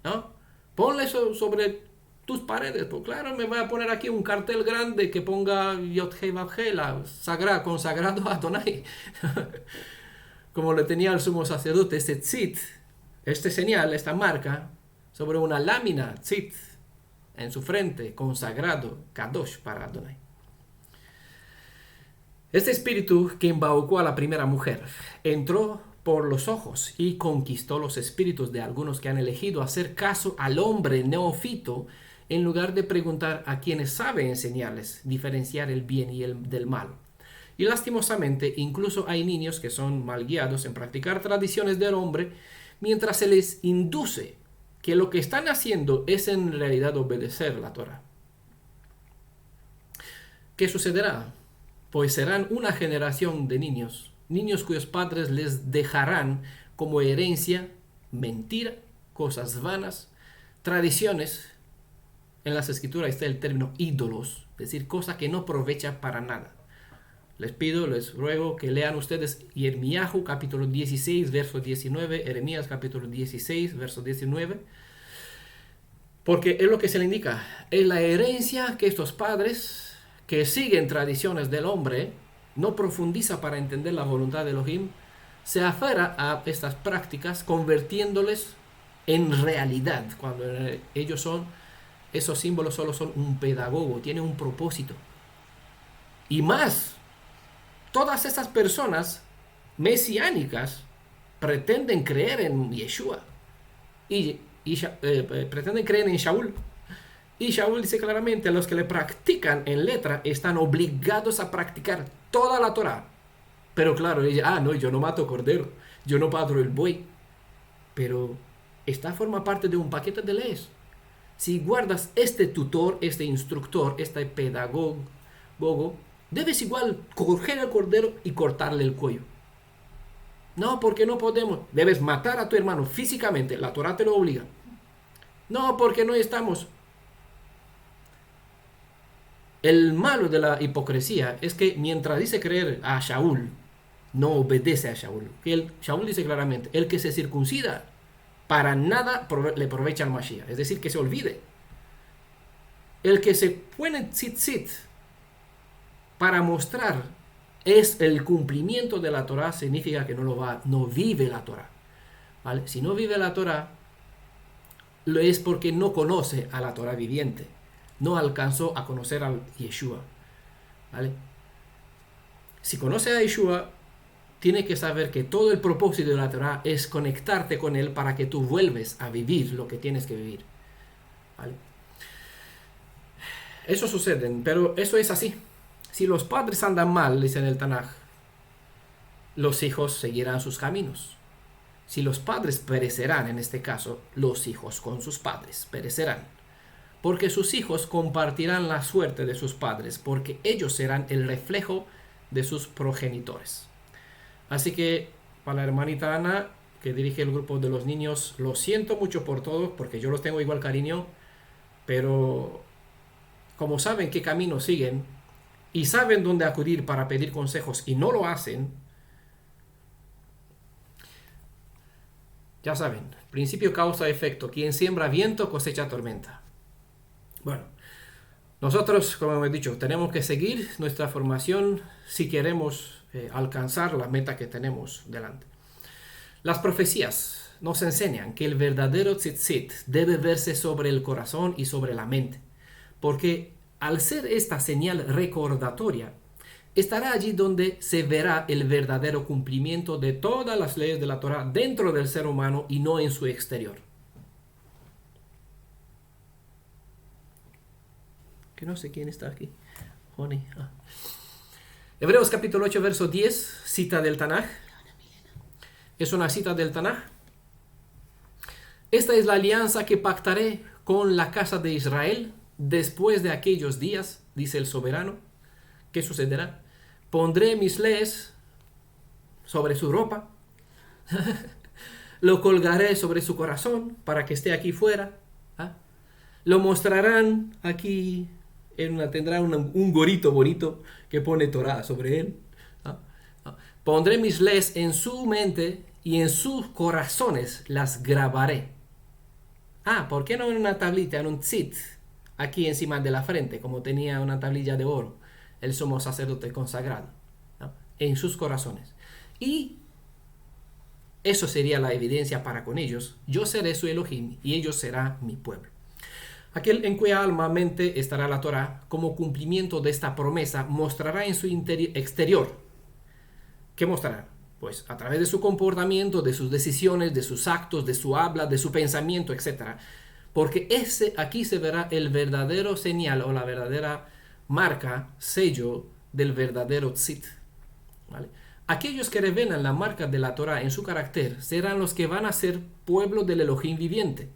¿no? Ponle eso sobre tus paredes. Pues claro, me voy a poner aquí un cartel grande que ponga Yod-Hei Vav-Hei, consagrado a Adonai. Como le tenía el sumo sacerdote, este tzit, este señal, esta marca, sobre una lámina, tzit, en su frente, consagrado, kadosh para Adonai. Este espíritu que embaucó a la primera mujer entró por los ojos y conquistó los espíritus de algunos que han elegido hacer caso al hombre neófito en lugar de preguntar a quienes saben enseñarles diferenciar el bien y el del mal. Y lastimosamente, incluso hay niños que son mal guiados en practicar tradiciones del hombre mientras se les induce que lo que están haciendo es en realidad obedecer la Torah. ¿Qué sucederá? Pues serán una generación de niños cuyos padres les dejarán como herencia mentira, cosas vanas, tradiciones. En las escrituras está el término ídolos, es decir, cosa que no aprovecha para nada. Les ruego que lean ustedes Yirmiyahu capítulo 16, verso 19, Jeremías capítulo 16, verso 19, porque es lo que se le indica, es la herencia que estos padres que siguen tradiciones del hombre, no profundiza para entender la voluntad de Elohim, se aferra a estas prácticas convirtiéndoles en realidad, cuando esos símbolos solo son un pedagogo, tienen un propósito. Y más, todas estas personas mesiánicas pretenden creer en Yeshua y pretenden creer en Shaul. Y Shaul dice claramente, los que le practican en letra están obligados a practicar toda la Torah. Pero claro, ella, no, yo no mato cordero, yo no padro el buey. Pero esta forma parte de un paquete de leyes. Si guardas este tutor, este instructor, este pedagogo, debes igual coger el cordero y cortarle el cuello. No, porque no podemos. Debes matar a tu hermano físicamente, la Torah te lo obliga. No, porque no estamos. El malo de la hipocresía es que mientras dice creer a Shaul, no obedece a Shaul. Shaul dice claramente, el que se circuncida para nada le aprovecha al Mashiach. Es decir, que se olvide. El que se pone tzitzit para mostrar es el cumplimiento de la Torah, significa que no vive la Torah. ¿Vale? Si no vive la Torah, lo es porque no conoce a la Torah viviente. No alcanzó a conocer a Yeshua. ¿Vale? Si conoce a Yeshua, tiene que saber que todo el propósito de la Torah es conectarte con él para que tú vuelves a vivir lo que tienes que vivir. ¿Vale? Eso sucede, pero eso es así. Si los padres andan mal, dice en el Tanaj, los hijos seguirán sus caminos. Si los padres perecerán, en este caso, los hijos con sus padres perecerán. Porque sus hijos compartirán la suerte de sus padres, porque ellos serán el reflejo de sus progenitores. Así que, para la hermanita Ana, que dirige el grupo de los niños, lo siento mucho por todos, porque yo los tengo igual cariño, pero como saben qué camino siguen, y saben dónde acudir para pedir consejos, y no lo hacen, ya saben, principio causa-efecto, quien siembra viento cosecha tormenta. Bueno, nosotros, como he dicho, tenemos que seguir nuestra formación si queremos alcanzar la meta que tenemos delante. Las profecías nos enseñan que el verdadero tzitzit debe verse sobre el corazón y sobre la mente, porque al ser esta señal recordatoria, estará allí donde se verá el verdadero cumplimiento de todas las leyes de la Torah dentro del ser humano y no en su exterior. Que no sé quién está aquí. Hebreos capítulo 8, verso 10, cita del Tanaj. Es una cita del Tanaj. Esta es la alianza que pactaré con la casa de Israel después de aquellos días, dice el soberano. ¿Qué sucederá? Pondré mis leyes sobre su ropa, lo colgaré sobre su corazón para que esté aquí fuera. ¿Ah? Lo mostrarán aquí, tendrá un gorito bonito que pone Torah sobre él. ¿Ah? ¿Ah? Pondré mis leyes en su mente y en sus corazones las grabaré. ¿Por qué no en una tablita, en un tzit, aquí encima de la frente, como tenía una tablilla de oro el sumo sacerdote consagrado? ¿No? En sus corazones. Y eso sería la evidencia para con ellos. Yo seré su Elohim y ellos serán mi pueblo. Aquel en cuya alma mente estará la Torah, como cumplimiento de esta promesa, mostrará en su exterior. ¿Qué mostrará? Pues a través de su comportamiento, de sus decisiones, de sus actos, de su habla, de su pensamiento, etc. Porque aquí se verá el verdadero señal o la verdadera marca, sello del verdadero tzit. ¿Vale? Aquellos que revelan la marca de la Torah en su carácter serán los que van a ser pueblo del Elohim viviente.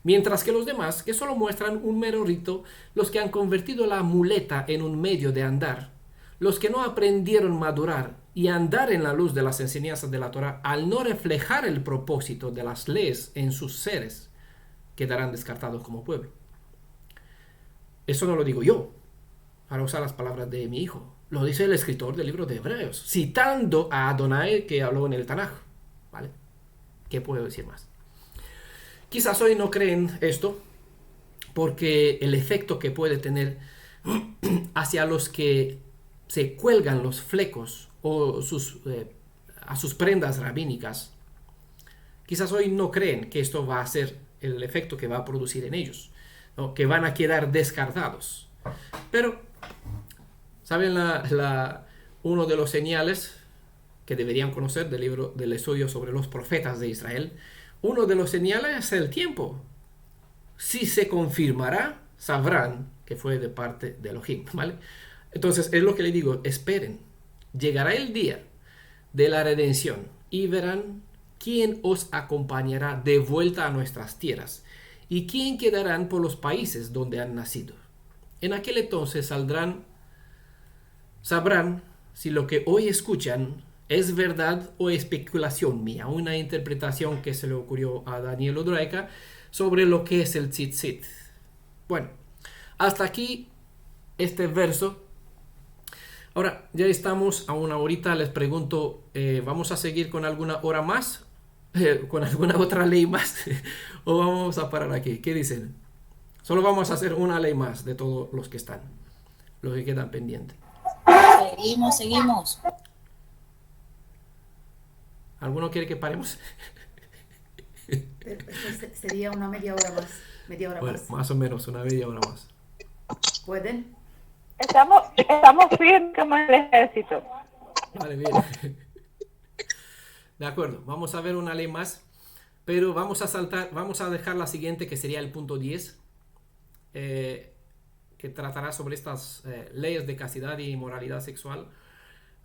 Mientras que los demás, que solo muestran un mero rito, los que han convertido la muleta en un medio de andar, los que no aprendieron madurar y andar en la luz de las enseñanzas de la Torah, al no reflejar el propósito de las leyes en sus seres, quedarán descartados como pueblo. Eso no lo digo yo, para usar las palabras de mi hijo. Lo dice el escritor del libro de Hebreos, citando a Adonai que habló en el Tanaj. ¿Vale? ¿Qué puedo decir más? Quizás hoy no creen esto porque el efecto que puede tener hacia los que se cuelgan los flecos o a sus prendas rabínicas, quizás hoy no creen que esto va a ser el efecto que va a producir en ellos, ¿no? Que van a quedar descartados. Pero, ¿saben uno de los señales que deberían conocer del estudio sobre los profetas de Israel? Uno de los señales es el tiempo. Si se confirmará, sabrán que fue de parte de Elohim, ¿vale? Entonces, es lo que le digo, esperen. Llegará el día de la redención y verán quién os acompañará de vuelta a nuestras tierras y quién quedarán por los países donde han nacido. En aquel entonces sabrán si lo que hoy escuchan es verdad o especulación mía, una interpretación que se le ocurrió a Daniel Odraika sobre lo que es el tzitzit. Bueno, hasta aquí este verso. Ahora, ya estamos a una horita, les pregunto, ¿vamos a seguir con alguna hora más? ¿Con alguna otra ley más? ¿O vamos a parar aquí? ¿Qué dicen? Solo vamos a hacer una ley más de todos los que están, los que quedan pendientes. Seguimos. ¿Alguno quiere que paremos? Sería una media hora más. Bueno, más o menos, una media hora más. ¿Pueden? Estamos firmes como el ejército. Vale, bien. De acuerdo, vamos a ver una ley más, pero vamos a dejar la siguiente, que sería el punto 10, que tratará sobre estas leyes de castidad y moralidad sexual.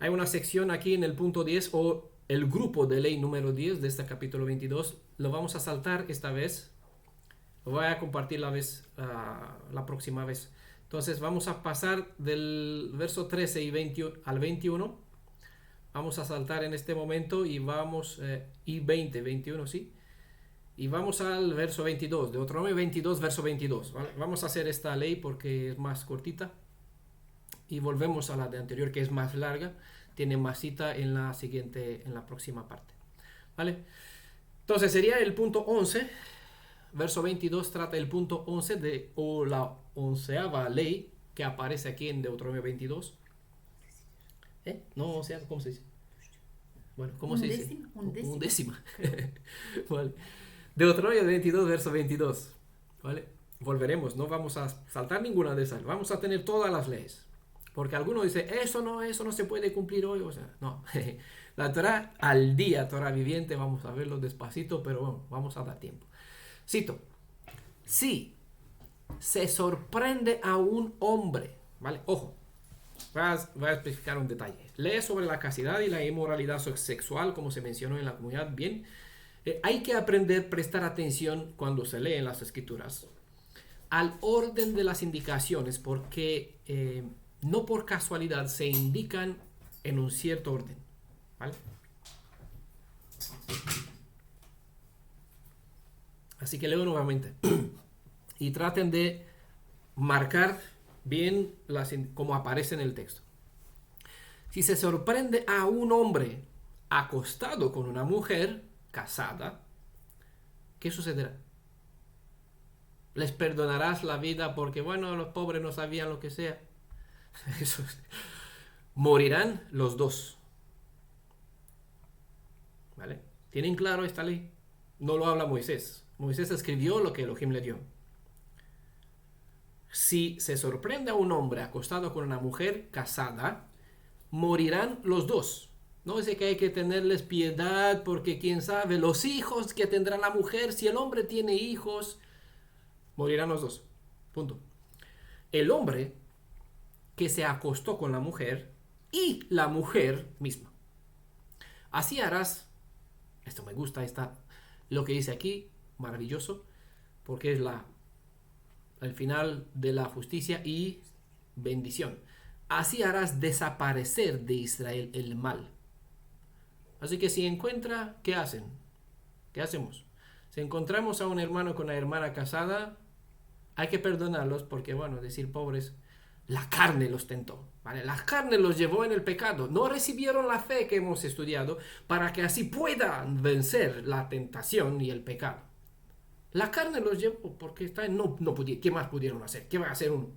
Hay una sección aquí en el punto 10, o el grupo de ley número 10 de este capítulo 22. Lo vamos a saltar esta vez. Lo voy a compartir la próxima vez. Entonces vamos a pasar del verso 13 al 21. Vamos a saltar en este momento y vamos, y 21, sí. Y vamos al verso 22, Deuteronomio 22, verso 22. ¿Vale? Vamos a hacer esta ley porque es más cortita. Y volvemos a la de anterior, que es más larga. Tiene más cita en la próxima parte. ¿Vale? Entonces sería el punto 11. Verso 22 trata el punto 11 o la 11ª ley que aparece aquí en Deuteronomio 22. No, o sea, ¿cómo se dice? Bueno, ¿cómo se dice? Undécima. Vale. Deuteronomio 22, verso 22. ¿Vale? Volveremos, no vamos a saltar ninguna de esas. Vamos a tener todas las leyes. Porque alguno dice, eso no se puede cumplir hoy. O sea, no. La Torah al día, Torah viviente, vamos a verlo despacito, pero bueno, vamos a dar tiempo. Cito: si se sorprende a un hombre, ¿vale? Ojo, voy a especificar un detalle. Lee sobre la castidad y la inmoralidad sexual, como se mencionó en la comunidad, bien. Hay que aprender a prestar atención cuando se leen las escrituras al orden de las indicaciones, porque no por casualidad se indican en un cierto orden, ¿vale? Así que leo nuevamente y traten de marcar bien como aparece en el texto. Si se sorprende a un hombre acostado con una mujer casada, ¿qué sucederá? ¿Les perdonarás la vida porque, bueno, los pobres no sabían lo que sea? Morirán los dos. ¿Vale? ¿Tienen claro esta ley? No lo habla Moisés. Moisés escribió lo que Elohim le dio. Si se sorprende a un hombre acostado con una mujer casada, morirán los dos. No dice que hay que tenerles piedad porque quién sabe, los hijos que tendrá la mujer, si el hombre tiene hijos, morirán los dos. Punto. El hombre que se acostó con la mujer y la mujer misma. Así harás, esto me gusta, lo que dice aquí, maravilloso, porque es el final de la justicia y bendición. Así harás desaparecer de Israel el mal. Así que si encuentra, ¿qué hacen? ¿Qué hacemos? Si encontramos a un hermano con una hermana casada, hay que perdonarlos porque, bueno, decir pobres, la carne los tentó, ¿vale? La carne los llevó en el pecado. No recibieron la fe que hemos estudiado para que así puedan vencer la tentación y el pecado. La carne los llevó porque ¿qué más pudieron hacer? ¿Qué va a hacer uno?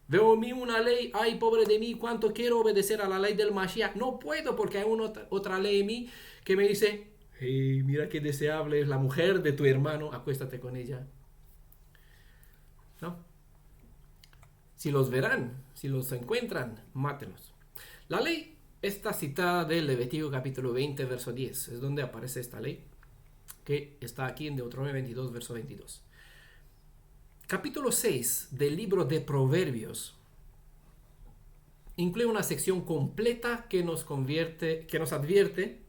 Veo en mí una ley, ay, pobre de mí, cuánto quiero obedecer a la ley del Mashiach. No puedo porque hay otra ley en mí que me dice, hey, mira qué deseable es la mujer de tu hermano, acuéstate con ella. ¿No? Si los verán, si los encuentran, mátenlos. La ley está citada del Levítico capítulo 20, verso 10. Es donde aparece esta ley, que está aquí en Deuteronomio 22, verso 22. Capítulo 6 del libro de Proverbios incluye una sección completa que nos advierte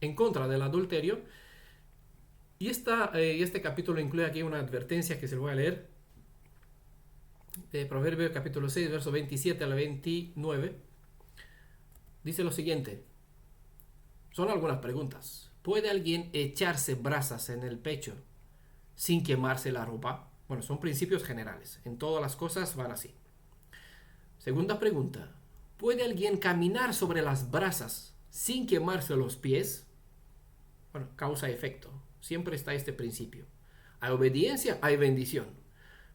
en contra del adulterio. Y este capítulo incluye aquí una advertencia que se lo voy a leer. De Proverbios capítulo 6, verso 27 al 29. Dice lo siguiente. Son algunas preguntas. ¿Puede alguien echarse brasas en el pecho sin quemarse la ropa? Bueno, son principios generales. En todas las cosas van así. Segunda pregunta. ¿Puede alguien caminar sobre las brasas sin quemarse los pies? Bueno, causa y efecto. Siempre está este principio. Hay obediencia, hay bendición.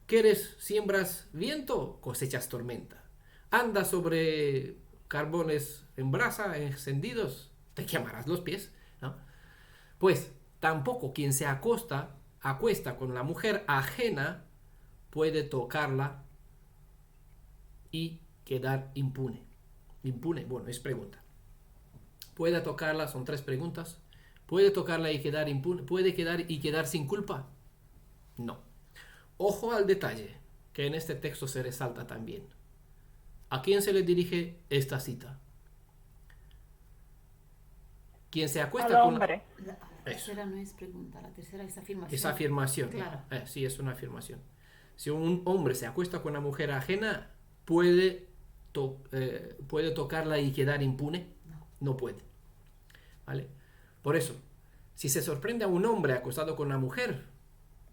¿Quieres, siembras viento, cosechas tormenta? Andas sobre carbones en brasa, encendidos, te quemarás los pies, ¿no? Pues tampoco quien se acuesta con la mujer ajena puede tocarla y quedar impune. Impune, bueno, es pregunta. ¿Puede tocarla? Son 3 preguntas. ¿Puede tocarla y quedar impune? ¿Puede quedar y quedar sin culpa? No. Ojo al detalle, que en este texto se resalta también. ¿A quién se le dirige esta cita? Quien se acuesta Al con hombre. La tercera no es pregunta, la tercera es afirmación. Es afirmación. Claro. Sí, es una afirmación. Si un hombre se acuesta con una mujer ajena, ¿puede tocarla y quedar impune? No puede. ¿Vale? Por eso, si se sorprende a un hombre acostado con una mujer,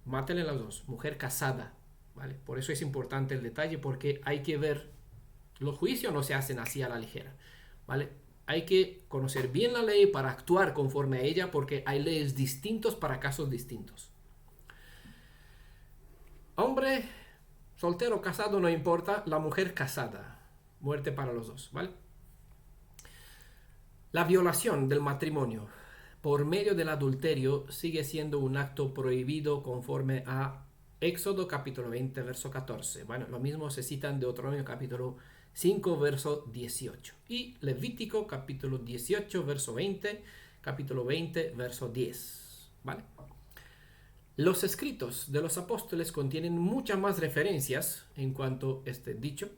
mátele las dos. Mujer casada. ¿Vale? Por eso es importante el detalle, porque hay que ver. Los juicios no se hacen así a la ligera. ¿Vale? Hay que conocer bien la ley para actuar conforme a ella, porque hay leyes distintas para casos distintos. Hombre soltero, casado, no importa. La mujer casada. Muerte para los dos, ¿vale? La violación del matrimonio por medio del adulterio sigue siendo un acto prohibido conforme a Éxodo capítulo 20, verso 14. Bueno, lo mismo se cita en Deuteronomio capítulo 5, verso 18. Y Levítico capítulo 18, verso 20, capítulo 20, verso 10. ¿Vale? Los escritos de los apóstoles contienen muchas más referencias en cuanto a este dicho,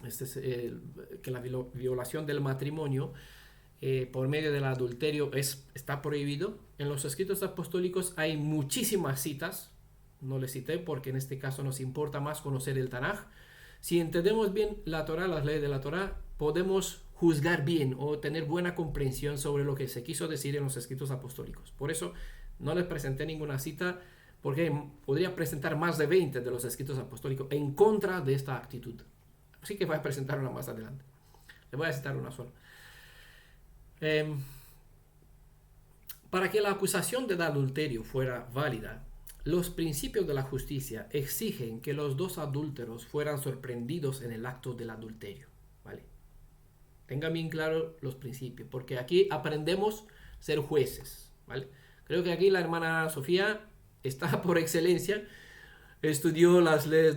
que la violación del matrimonio por medio del adulterio está prohibido. En los escritos apostólicos hay muchísimas citas, no les cité porque en este caso nos importa más conocer el Tanaj. Si entendemos bien la Torá, las leyes de la Torá, podemos juzgar bien o tener buena comprensión sobre lo que se quiso decir en los escritos apostólicos. Por eso no les presenté ninguna cita, porque podría presentar más de 20 de los escritos apostólicos en contra de esta actitud. Así que voy a presentar una más adelante. Le voy a citar una sola. Para que la acusación del adulterio fuera válida, los principios de la justicia exigen que los dos adúlteros fueran sorprendidos en el acto del adulterio. ¿Vale? Tengan bien claro los principios, porque aquí aprendemos a ser jueces. ¿Vale? Creo que aquí la hermana Sofía está por excelencia, estudió las leyes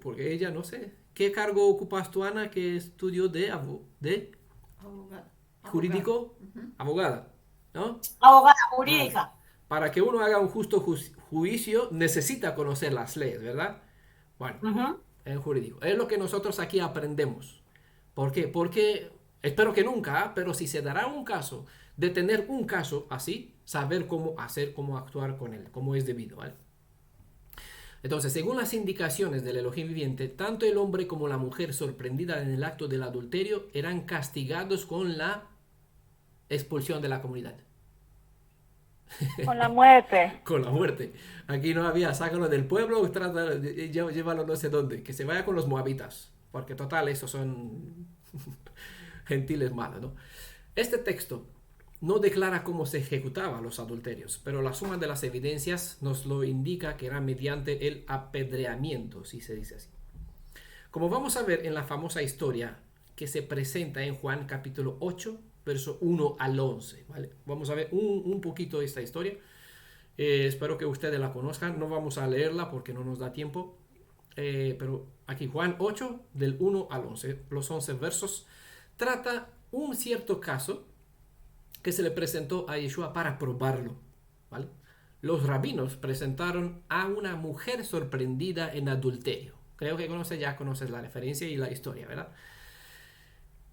porque ella, no sé, ¿qué cargo ocupas tú, Ana, que estudió de Abogada. jurídico? Abogada, ¿no? Abogada jurídica. Para que uno haga un justo juicio necesita conocer las leyes, ¿verdad? Bueno, en jurídico. Es lo que nosotros aquí aprendemos. ¿Por qué? Porque espero que nunca, pero si se dará un caso, de tener un caso así, saber cómo hacer, cómo actuar con él, cómo es debido, ¿vale? Entonces, según las indicaciones del Elohim viviente, tanto el hombre como la mujer sorprendida en el acto del adulterio eran castigados con la expulsión de la comunidad. Con la muerte. Con la muerte. Aquí no había, sácalo del pueblo, llévalo no sé dónde, que se vaya con los moabitas, porque total, esos son gentiles malos, ¿no? Este texto no declara cómo se ejecutaban los adulterios, pero la suma de las evidencias nos lo indica que era mediante el apedreamiento, si se dice así. Como vamos a ver en la famosa historia que se presenta en Juan capítulo 8, verso 1 al 11, ¿vale? Vamos a ver un poquito de esta historia. Espero que ustedes la conozcan. No vamos a leerla porque no nos da tiempo. Pero aquí Juan 8, del 1 al 11, los 11 versos, trata un cierto caso que se le presentó a Yeshua para probarlo, ¿vale? Los rabinos presentaron a una mujer sorprendida en adulterio. Creo que ya conoces la referencia y la historia, ¿verdad?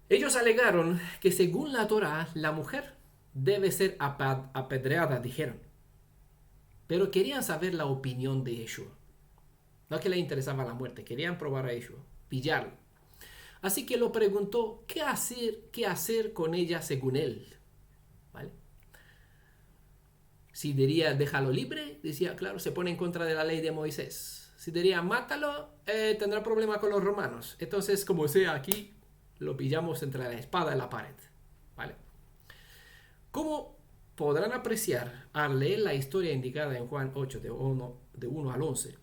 Ellos alegaron que según la Torá, la mujer debe ser apedreada, dijeron. Pero querían saber la opinión de Yeshua. No que le interesaba la muerte, querían probar a Yeshua, pillarlo. Así que lo preguntó, ¿qué hacer con ella según él? ¿Vale? Si diría, déjalo libre, decía, claro, se pone en contra de la ley de Moisés. Si diría, mátalo, tendrá problema con los romanos. Entonces, como sea aquí, lo pillamos entre la espada y la pared. ¿Vale? Como podrán apreciar al leer la historia indicada en Juan 8, de 1 al 11,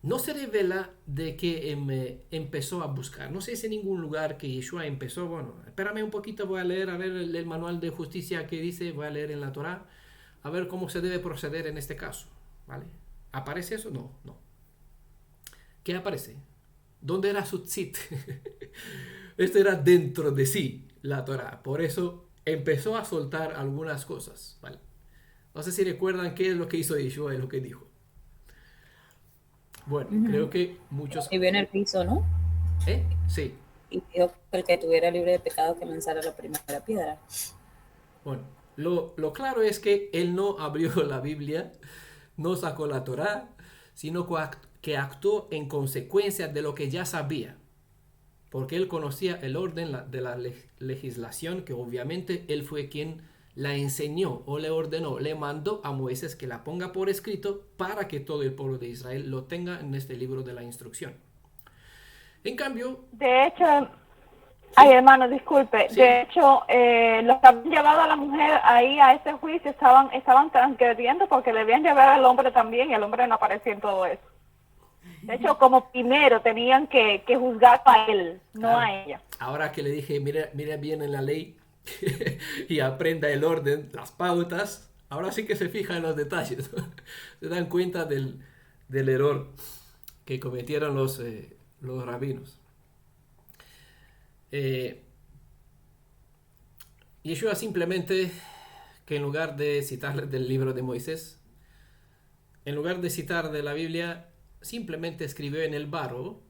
no se revela de que empezó a buscar. No sé si en ningún lugar que Yeshua empezó, bueno, espérame un poquito, voy a leer el manual de justicia que dice, voy a leer en la Torá, a ver cómo se debe proceder en este caso. ¿Vale? ¿Aparece eso? No. ¿Qué aparece? ¿Dónde era su tzit? Esto era dentro de sí, la Torá. Por eso empezó a soltar algunas cosas. ¿Vale? No sé si recuerdan qué es lo que hizo Yeshua y lo que dijo. Bueno, creo que muchos... Y vio en el piso, ¿no? Sí. Y dijo que el que estuviera libre de pecado que lanzara la primera piedra. Bueno, lo claro es que él no abrió la Biblia, no sacó la Torá, sino que actuó en consecuencia de lo que ya sabía. Porque él conocía el orden de la legislación, que obviamente él fue quien la enseñó o le ordenó, le mandó a Moisés que la ponga por escrito para que todo el pueblo de Israel lo tenga en este libro de la instrucción. En cambio... De hecho, ay hermano, disculpe, Sí. de hecho, los que habían llevado a la mujer ahí a ese juicio estaban transgrediendo porque debían llevar al hombre también y el hombre no aparecía en todo eso. De hecho, como primero tenían que juzgar a él, no a ella. Ahora que le dije, mira bien en la ley y aprenda el orden, las pautas, ahora sí que se fija en los detalles. Se dan cuenta del error que cometieron los rabinos. Yeshua simplemente, que en lugar de citar del libro de Moisés, en lugar de citar de la Biblia, simplemente escribió en el barro.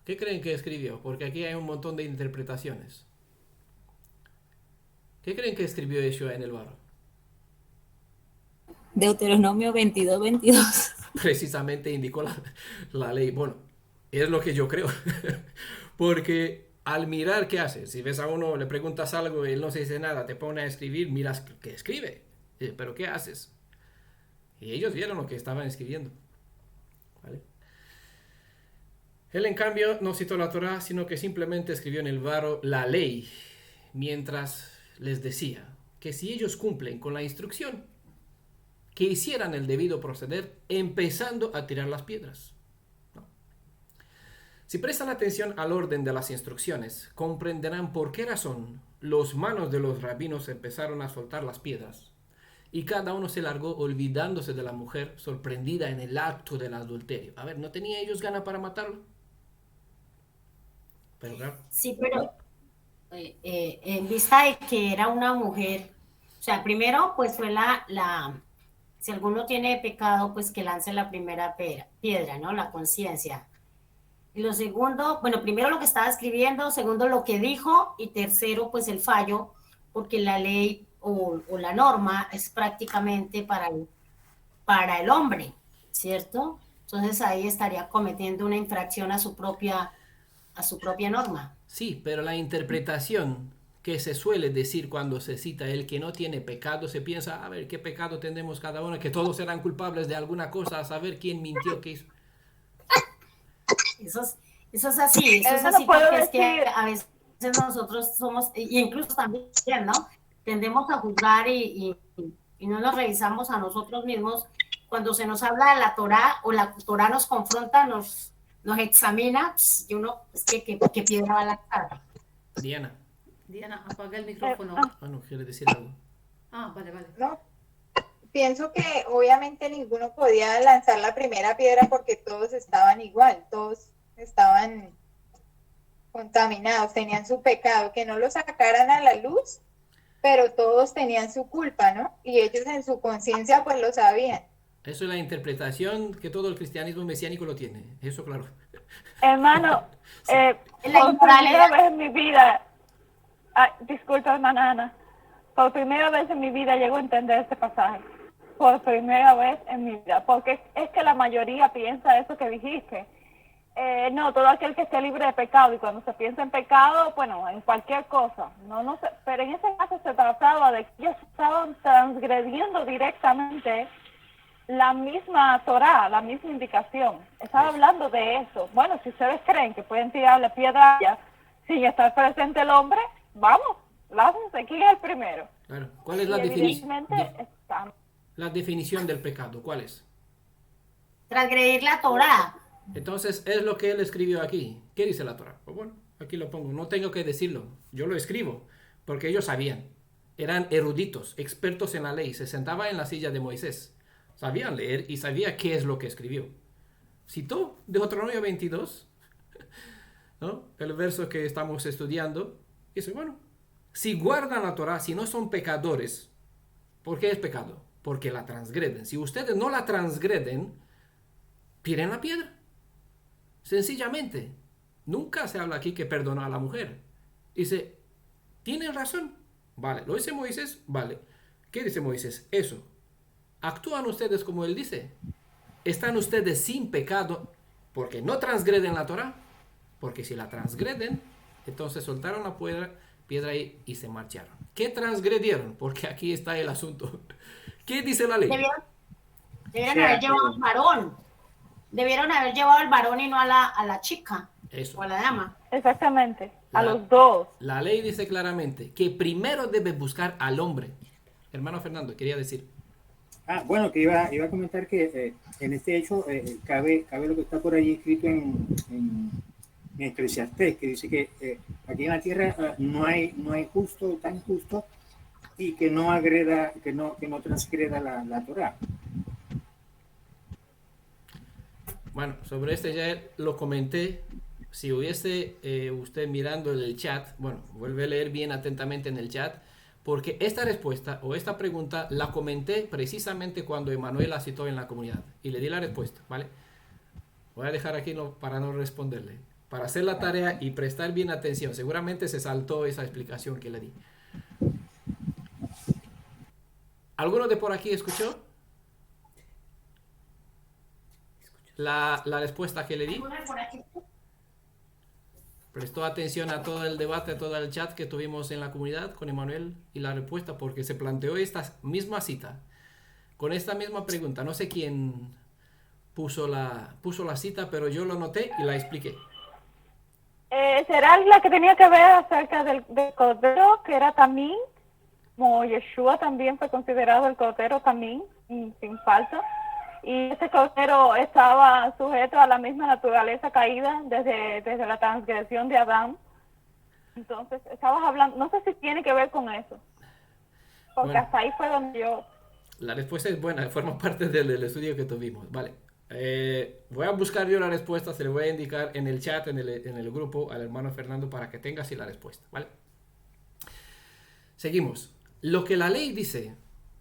¿Qué creen que escribió? Porque aquí hay un montón de interpretaciones. ¿Qué creen que escribió Yeshua en el barro? Deuteronomio 22:22. Precisamente indicó la ley. Bueno, es lo que yo creo. Porque al mirar, ¿qué hace? Si ves a uno, le preguntas algo y él no se dice nada, te pone a escribir, miras que escribe. ¿Pero qué haces? Y ellos vieron lo que estaban escribiendo. ¿Vale? Él, en cambio, no citó la Torá, sino que simplemente escribió en el barro la ley, mientras les decía que si ellos cumplen con la instrucción, que hicieran el debido proceder, empezando a tirar las piedras. No. Si prestan atención al orden de las instrucciones, comprenderán por qué razón los manos de los rabinos empezaron a soltar las piedras, y cada uno se largó olvidándose de la mujer sorprendida en el acto del adulterio. A ver, ¿no tenía ellos ganas para matarlo? Pero claro. Sí, pero en vista de que era una mujer, o sea, primero pues fue si alguno tiene pecado, pues que lance la primera piedra, ¿no? La conciencia. Y lo segundo, bueno, primero lo que estaba escribiendo, segundo lo que dijo, y tercero pues el fallo, porque la ley o la norma es prácticamente para el hombre, ¿cierto? Entonces ahí estaría cometiendo una infracción a su propia norma. Sí, pero la interpretación que se suele decir cuando se cita el que no tiene pecado, se piensa, a ver, ¿qué pecado tenemos cada uno? Que todos serán culpables de alguna cosa, a saber quién mintió, qué hizo. Eso es así, Eso no porque puedo es que decir. a veces nosotros somos, y incluso también, ¿no? Tendemos a juzgar y no nos revisamos a nosotros mismos. Cuando se nos habla de la Torá o la Torá nos confronta, nos examina, y uno, es que piedra va a lanzar. Diana. Diana, apaga el micrófono. No, quiere decir algo. Vale. No, pienso que obviamente ninguno podía lanzar la primera piedra porque todos estaban igual, todos estaban contaminados, tenían su pecado, que no lo sacaran a la luz, pero todos tenían su culpa, ¿no? Y ellos en su conciencia pues lo sabían. Eso es la interpretación que todo el cristianismo mesiánico lo tiene. Eso, claro. Hermano, Sí. por primera vez en mi vida, disculpa, hermana Ana, por primera vez en mi vida llego a entender este pasaje. Por primera vez en mi vida, porque es que la mayoría piensa eso que dijiste. No, todo aquel que esté libre de pecado, y cuando se piensa en pecado, bueno, en cualquier cosa, no sé, pero en ese caso se trataba de que ellos estaban transgrediendo directamente la misma Torá, la misma indicación. Estaba hablando de eso. Bueno, si ustedes creen que pueden tirarle piedra a ella sin estar presente el hombre, vamos, láncense. ¿Quién es el primero? Claro. ¿Cuál es la definición del pecado? ¿Cuál es? Transgredir la Torá. Entonces, es lo que él escribió aquí. ¿Qué dice la Torá? Pues bueno, aquí lo pongo. No tengo que decirlo. Yo lo escribo. Porque ellos sabían. Eran eruditos, expertos en la ley. Se sentaban en la silla de Moisés. Sabían leer y sabía qué es lo que escribió. Citó Deuteronomio 22, ¿no? El verso que estamos estudiando. Y dice, bueno, si guardan la Torá, si no son pecadores, ¿por qué es pecado? Porque la transgreden. Si ustedes no la transgreden, tiren la piedra. Sencillamente. Nunca se habla aquí que perdonó a la mujer. Dice, ¿tienen razón? Vale. ¿Lo dice Moisés? Vale. ¿Qué dice Moisés? Eso. ¿Actúan ustedes como él dice? ¿Están ustedes sin pecado porque no transgreden la Torá? Porque si la transgreden, entonces soltaron la piedra y se marcharon. ¿Qué transgredieron? Porque aquí está el asunto. ¿Qué dice la ley? Debieron haber llevado al varón. Debieron haber llevado al varón y no a la chica. Eso. O a la dama. Exactamente, a los dos. La ley dice claramente que primero debe buscar al hombre. Hermano Fernando, quería decir. Bueno, que iba a comentar que en este hecho cabe lo que está por ahí escrito en Eclesiastés, que dice que aquí en la tierra no hay justo tan justo y que no agreda, que no transgreda la Torá. Bueno, sobre este ya lo comenté. Si hubiese usted mirando el chat, bueno, vuelve a leer bien atentamente en el chat, porque esta respuesta o esta pregunta la comenté precisamente cuando Emanuel la citó en la comunidad y le di la respuesta, ¿vale? Voy a dejar aquí para no responderle, para hacer la tarea y prestar bien atención. Seguramente se saltó esa explicación que le di. ¿Alguno de por aquí escuchó la respuesta que le di? ¿Prestó atención a todo el debate, a todo el chat que tuvimos en la comunidad con Emanuel y la respuesta? Porque se planteó esta misma cita, con esta misma pregunta. No sé quién puso la cita, pero yo lo noté y la expliqué. ¿Será la que tenía que ver acerca del cordero, que era también, como Yeshua también fue considerado el cordero también, sin falta? Y ese cordero estaba sujeto a la misma naturaleza caída desde la transgresión de Adán. Entonces, estabas hablando, no sé si tiene que ver con eso, porque Bueno, hasta ahí fue donde yo... la respuesta es buena, forma parte del estudio que tuvimos. Vale. Voy a buscar yo la respuesta, se le voy a indicar en el chat, en el grupo, al hermano Fernando para que tenga así la respuesta. ¿Vale? Seguimos. Lo que la ley dice,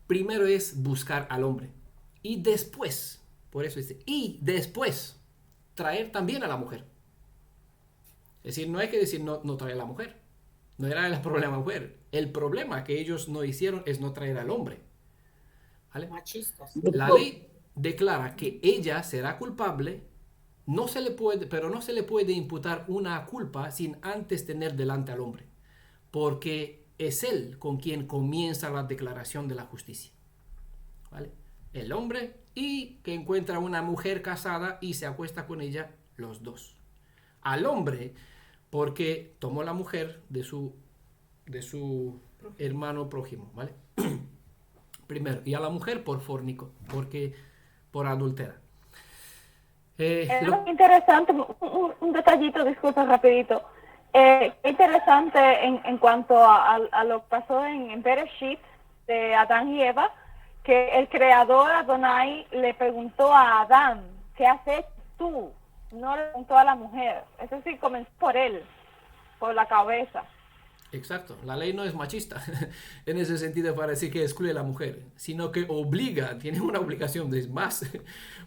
primero es buscar al hombre. Y después, por eso dice, y después, traer también a la mujer. Es decir, no hay que decir no traer a la mujer. No era el problema mujer. El problema que ellos no hicieron es no traer al hombre. ¿Vale? Machistas. La ley declara que ella será culpable, pero no se le puede imputar una culpa sin antes tener delante al hombre, porque es él con quien comienza la declaración de la justicia. ¿Vale? El hombre, y que encuentra una mujer casada y se acuesta con ella, los dos. Al hombre, porque tomó la mujer de su hermano prójimo, ¿vale? Primero, y a la mujer por fornico, por adultera. Interesante, un detallito, disculpa, rapidito. Interesante en cuanto a lo que pasó en Bereshit de Adán y Eva, que el creador Adonai le preguntó a Adán, ¿qué haces tú? No le preguntó a la mujer. Eso sí, comenzó por él, por la cabeza. Exacto, la ley no es machista en ese sentido para decir que excluye a la mujer, sino que obliga, tiene una obligación de más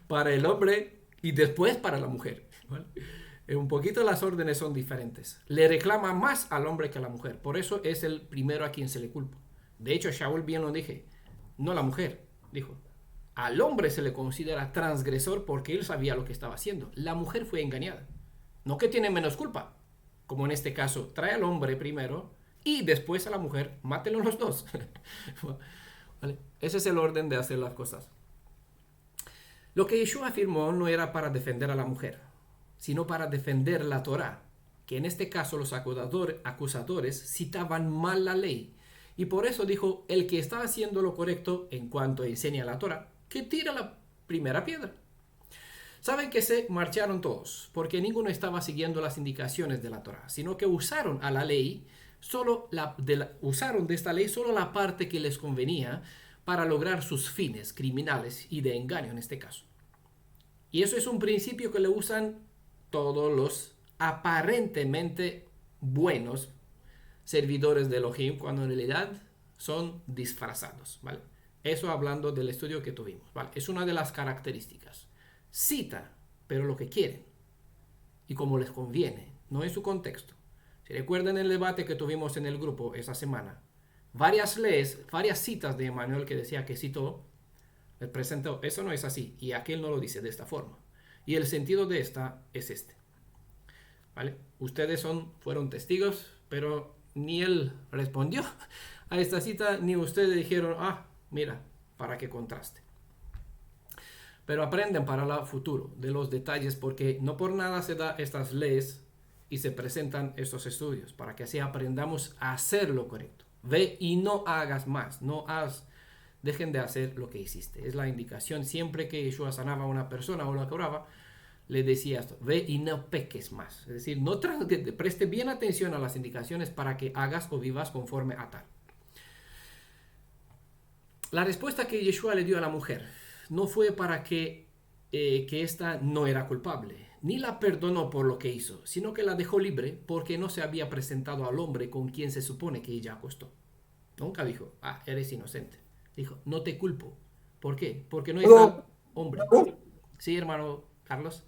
para el hombre y después para la mujer. ¿Vale? Un poquito las órdenes son diferentes. Le reclama más al hombre que a la mujer, por eso es el primero a quien se le culpa. De hecho, Shaul bien lo dije, no la mujer, dijo. Al hombre se le considera transgresor porque él sabía lo que estaba haciendo. La mujer fue engañada. No que tiene menos culpa, como en este caso, trae al hombre primero y después a la mujer, mátenlo los dos. ¿Vale? Ese es el orden de hacer las cosas. Lo que Yeshua afirmó no era para defender a la mujer, sino para defender la Torá, que en este caso los acusadores citaban mal la ley. Y por eso dijo, el que está haciendo lo correcto en cuanto enseña la Torá, que tira la primera piedra. Saben que se marcharon todos, porque ninguno estaba siguiendo las indicaciones de la Torá, sino que usaron a la ley, usaron de esta ley solo la parte que les convenía para lograr sus fines criminales y de engaño en este caso. Y eso es un principio que le usan todos los aparentemente buenos servidores de Elohim, cuando en realidad son disfrazados, ¿vale? Eso hablando del estudio que tuvimos, ¿vale? Es una de las características. Cita, pero lo que quieren y como les conviene, no en su contexto. Si recuerdan el debate que tuvimos en el grupo esa semana, varias citas de Emanuel que decía que citó, les presentó, eso no es así, y aquel no lo dice de esta forma. Y el sentido de esta es este. ¿Vale? Ustedes fueron testigos, pero ni él respondió a esta cita, ni ustedes dijeron, mira, para que contraste. Pero aprenden para el futuro de los detalles, porque no por nada se da estas leyes y se presentan estos estudios, para que así aprendamos a hacer lo correcto. Ve y no hagas más, dejen de hacer lo que hiciste. Es la indicación siempre que Yeshua sanaba a una persona o la curaba, le decía esto, ve y no peques más. Es decir, preste bien atención a las indicaciones para que hagas o vivas conforme a tal. La respuesta que Yeshua le dio a la mujer no fue para que ésta no era culpable, ni la perdonó por lo que hizo, sino que la dejó libre porque no se había presentado al hombre con quien se supone que ella acostó. Nunca dijo, eres inocente. Dijo, no te culpo. ¿Por qué? Porque no está hombre. Sí, hermano Carlos.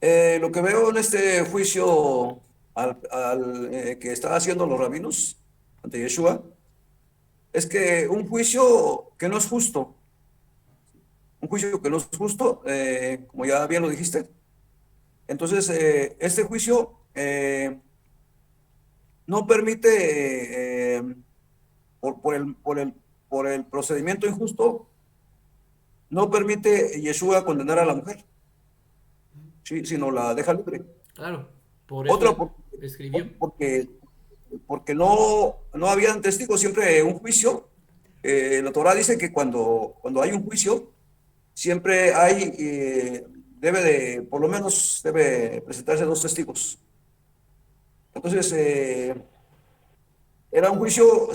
Lo que veo en este juicio que están haciendo los rabinos ante Yeshua es que un juicio que no es justo, como ya bien lo dijiste, entonces este juicio no permite, por el procedimiento injusto, no permite Yeshua condenar a la mujer, ¿sí? Sino la deja libre. Claro, por eso Otra, escribió. porque no habían testigos, siempre un juicio. La Torah dice que cuando hay un juicio, siempre hay, por lo menos debe presentarse 2 testigos. Entonces, era un juicio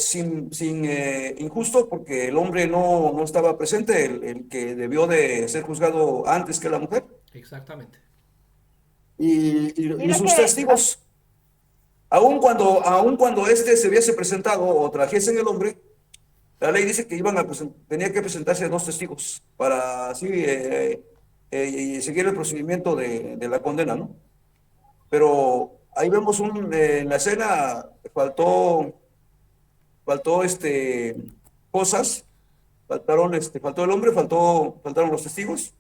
injusto porque el hombre no estaba presente, el que debió de ser juzgado antes que la mujer. Exactamente. Y Mira sus que- testigos, aun cuando este se hubiese presentado o trajesen el hombre, la ley dice que tenía que presentarse 2 testigos para así y seguir el procedimiento de la condena, ¿no? Pero ahí vemos en la escena faltó cosas, faltó el hombre, faltaron los testigos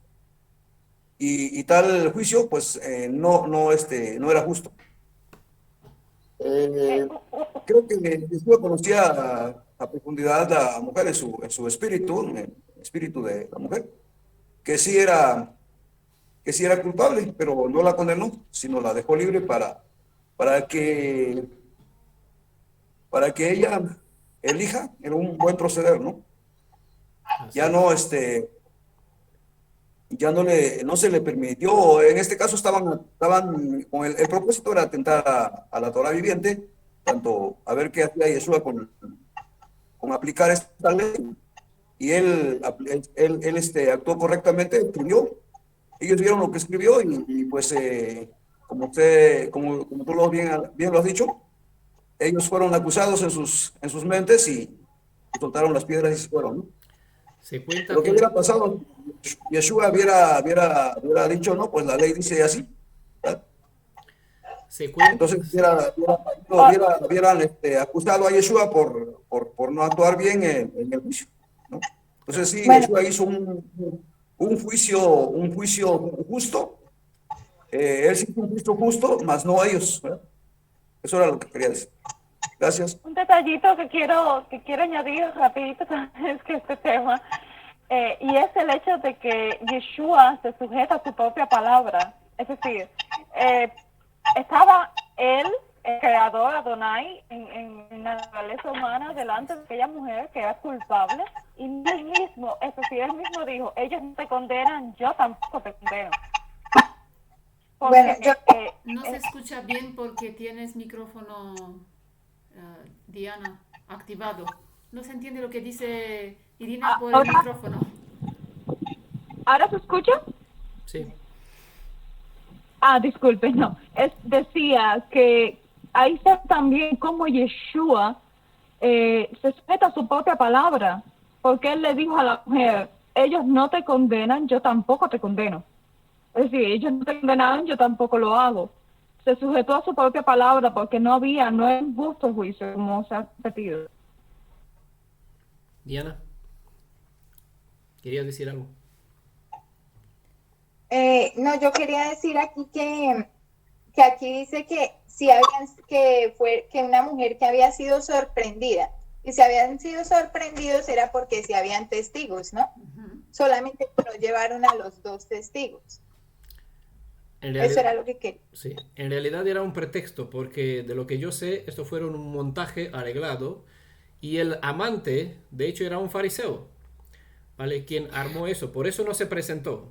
y tal juicio pues no era justo. Creo que Jesús conocía a profundidad a la mujer en su espíritu, en el espíritu de la mujer, que sí era culpable, pero no la condenó, sino la dejó libre para que ella elija en un buen proceder, ¿no? Así Ya es. no se le permitió, en este caso estaban con el propósito era atentar a la Torah viviente, tanto a ver qué hacía Yeshua con aplicar esta ley, y él actuó correctamente, escribió, ellos vieron lo que escribió y pues como tú bien lo has dicho, ellos fueron acusados en sus mentes y soltaron las piedras y se fueron, ¿no? Se cuenta Lo que que hubiera pasado, Yeshua hubiera dicho, no, pues la ley dice así, ¿verdad? se cuenta, Entonces hubieran acusado a Yeshua por no actuar bien en el juicio, ¿no? Entonces sí, Bueno. Yeshua hizo un juicio justo, él sí hizo un juicio justo, más no ellos, ¿verdad? Eso era lo que quería decir. Gracias. Un detallito que quiero añadir rapidito también es que este tema, y es el hecho de que Yeshua se sujeta a su propia palabra. Es decir, estaba él, el creador Adonai, en la naturaleza humana delante de aquella mujer que era culpable, y él mismo, es decir, él mismo dijo, ellos no te condenan, yo tampoco te condeno. Porque, Bueno, yo- No se escucha bien porque tienes micrófono, Diana, activado. No se entiende lo que dice Irina por el ahora- micrófono. ¿Ahora se escucha? sí, Disculpe, no. Decía que ahí está también como Yeshua se sujeta a su propia palabra, porque él le dijo a la mujer, ellos no te condenan, yo tampoco te condeno. Es decir, ellos no te condenaron, yo tampoco lo hago. Se sujetó a su propia palabra porque no es un justo juicio, como se ha repetido. Diana, ¿querías decir algo? No, yo quería decir aquí que aquí dice que que una mujer que había sido sorprendida, y si habían sido sorprendidos era porque si habían testigos, ¿no? Ujú. Solamente no llevaron a los 2 testigos. En Eso era realidad, lo que quería. sí, en realidad era un pretexto, porque de lo que yo sé, esto fue un montaje arreglado y el amante, de hecho, era un fariseo, ¿vale? Quien armó eso, por eso no se presentó.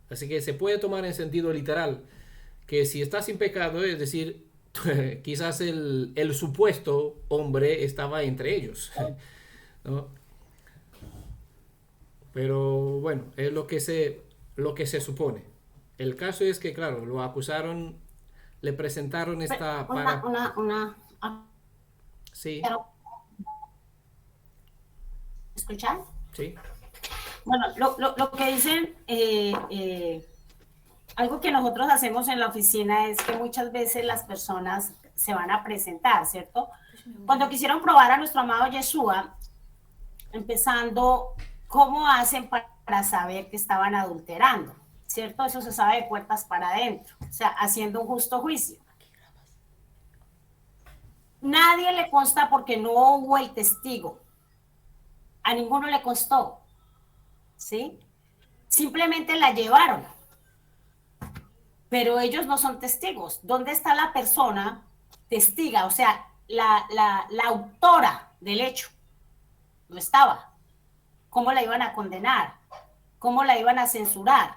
Así que se puede tomar en sentido literal que si está sin pecado, es decir, quizás el supuesto hombre estaba entre ellos, ¿no? Pero bueno, es lo que se supone. El caso es que, claro, lo acusaron, le presentaron esta Sí, ¿Escuchan? sí, Bueno, lo que dicen, algo que nosotros hacemos en la oficina es que muchas veces las personas se van a presentar, ¿cierto? Cuando quisieron probar a nuestro amado Yeshua, empezando, ¿cómo hacen para saber que estaban adulterando? ¿Cierto? Eso se sabe de puertas para adentro, o sea, haciendo un justo juicio. Nadie le consta porque no hubo el testigo. A ninguno le constó, ¿sí? Simplemente la llevaron, pero ellos no son testigos. ¿Dónde está la persona testiga? O sea, la autora del hecho. No estaba. ¿Cómo la iban a condenar? ¿Cómo la iban a censurar?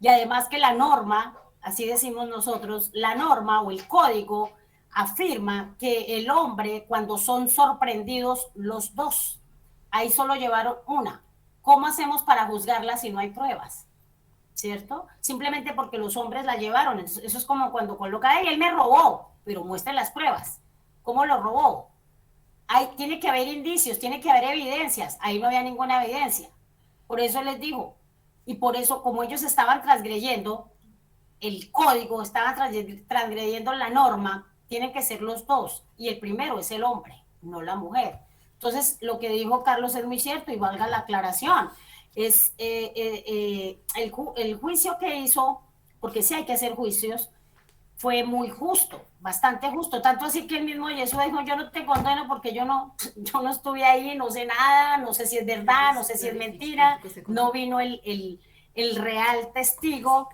Y además que la norma, así decimos nosotros, la norma o el código afirma que el hombre, cuando son sorprendidos los dos, ahí solo llevaron una. ¿Cómo hacemos para juzgarla si no hay pruebas? ¿Cierto? Simplemente porque los hombres la llevaron. Eso es como cuando coloca, ay, él me robó, pero muestre las pruebas. ¿Cómo lo robó? Tiene que haber indicios, tiene que haber evidencias. Ahí no había ninguna evidencia. Por eso les digo, y por eso como ellos estaban transgrediendo el código, estaban transgrediendo la norma, tienen que ser los dos. Y el primero es el hombre, no la mujer. Entonces, lo que dijo Carlos es muy cierto y valga la aclaración. Es el juicio que hizo, porque sí hay que hacer juicios, fue muy justo, bastante justo, tanto así que el mismo Jesús dijo, yo no te condeno porque yo no estuve ahí, no sé nada, no sé si es verdad, no sé si es mentira, no vino el real testigo.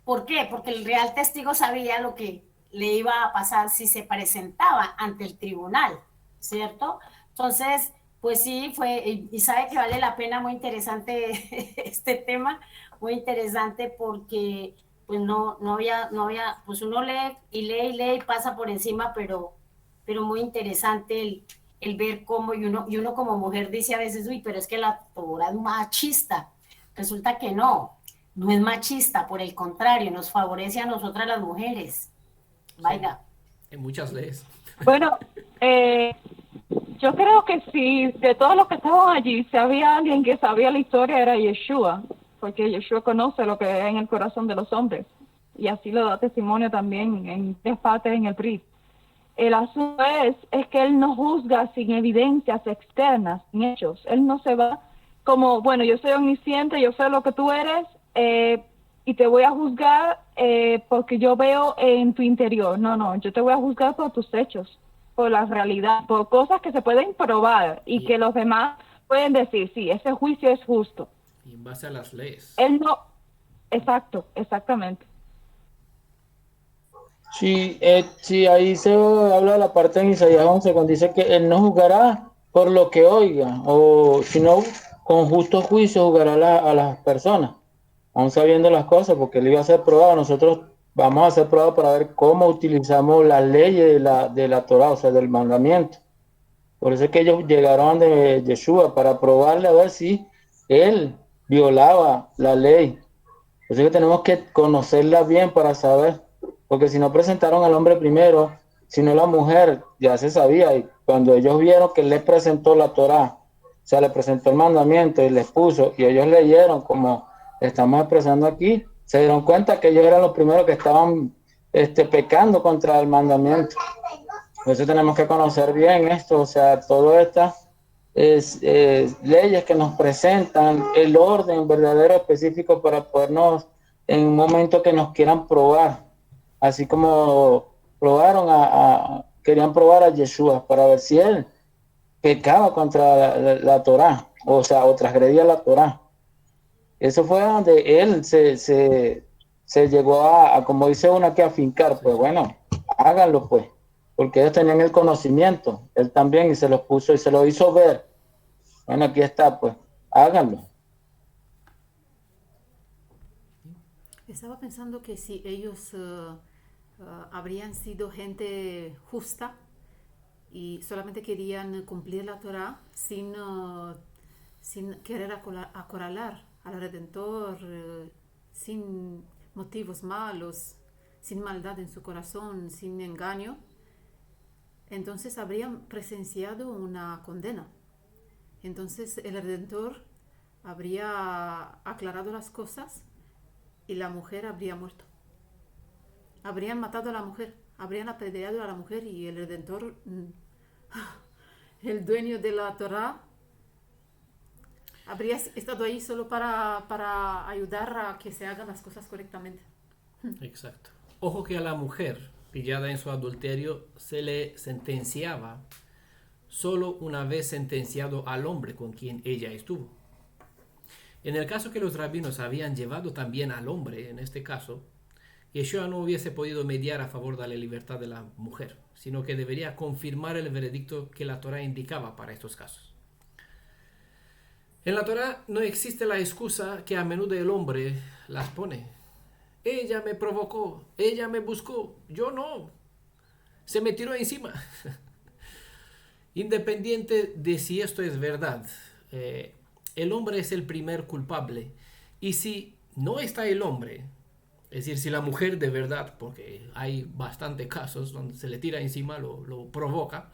¿Por qué? Porque el real testigo sabía lo que le iba a pasar si se presentaba ante el tribunal, ¿cierto? Entonces, pues sí, fue, y sabe que vale la pena, muy interesante este tema, muy interesante porque pues no había, pues uno lee y pasa por encima, pero muy interesante el ver cómo, y uno como mujer dice a veces, uy, pero es que la Torá es machista. Resulta que no es machista, por el contrario, nos favorece a nosotras las mujeres. Vaya. En muchas leyes. Bueno, yo creo que si de todos los que estaban allí, si había alguien que sabía la historia, era Yeshua, porque Yeshua conoce lo que hay en el corazón de los hombres, y así lo da testimonio también en tres partes en el PRI. El asunto es que él no juzga sin evidencias externas, sin hechos. Él no se va como, bueno, yo soy omnisciente, yo sé lo que tú eres, y te voy a juzgar porque yo veo en tu interior. No, yo te voy a juzgar por tus hechos, por la realidad, por cosas que se pueden probar y que los demás pueden decir, sí, ese juicio es justo. Y en base a las leyes. Él no, exactamente. Sí, sí, ahí se habla de la parte en Isaías 11, cuando dice que él no juzgará por lo que oiga, o sino con justo juicio juzgará a las personas, aún sabiendo las cosas, porque él iba a ser probado. Nosotros vamos a ser probados para ver cómo utilizamos las leyes de la Torah, o sea, del mandamiento. Por eso es que ellos llegaron de Yeshua para probarle a ver si él violaba la ley. Por eso es que tenemos que conocerla bien para saber, porque si no presentaron al hombre primero, si no la mujer, ya se sabía, y cuando ellos vieron que él les presentó la Torá, o sea, le presentó el mandamiento y les puso, y ellos leyeron como estamos expresando aquí, se dieron cuenta que ellos eran los primeros que estaban pecando contra el mandamiento. Por eso tenemos que conocer bien esto, o sea, todas estas leyes que nos presentan, el orden verdadero específico para podernos, en un momento que nos quieran probar, así como querían probar a Yeshua para ver si él pecaba contra la Torá, o sea, o transgredía la Torá. Eso fue donde él se llegó a, como dice uno aquí, a fincar. Pues bueno, háganlo pues, porque ellos tenían el conocimiento, él también, y se los puso y se lo hizo ver. Bueno, aquí está, pues, háganlo. Estaba pensando que si ellos habrían sido gente justa y solamente querían cumplir la Torah sin querer acorralar al Redentor, sin motivos malos, sin maldad en su corazón, sin engaño, entonces habrían presenciado una condena. Entonces el Redentor habría aclarado las cosas y la mujer habría muerto. Habrían matado a la mujer, habrían apedreado a la mujer, y el Redentor, el dueño de la Torá, habría estado ahí solo para ayudar a que se hagan las cosas correctamente. Exacto. Ojo que a la mujer pillada en su adulterio se le sentenciaba solo una vez sentenciado al hombre con quien ella estuvo. En el caso que los rabinos habían llevado también al hombre, en este caso, Yeshua no hubiese podido mediar a favor de la libertad de la mujer, sino que debería confirmar el veredicto que la Torá indicaba para estos casos. En la Torá no existe la excusa que a menudo el hombre las pone. Ella me provocó, ella me buscó, yo no. Se me tiró encima. Independiente de si esto es verdad, el hombre es el primer culpable. Y si no está el hombre, es decir, si la mujer de verdad, porque hay bastantes casos donde se le tira encima, lo provoca,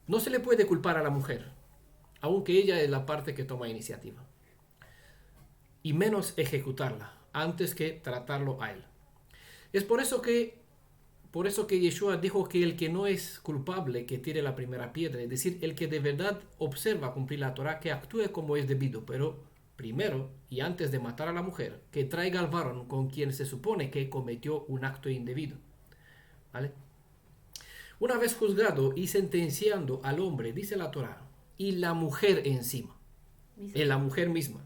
no se le puede culpar a la mujer, aunque ella es la parte que toma iniciativa. Y menos ejecutarla, antes que tratarlo a él. Es por eso que Yeshua dijo que el que no es culpable que tire la primera piedra, es decir, el que de verdad observa cumplir la Torah, que actúe como es debido, pero primero y antes de matar a la mujer, que traiga al varón con quien se supone que cometió un acto indebido. ¿Vale? Una vez juzgado y sentenciando al hombre, dice la Torah, y la mujer encima, la mujer misma,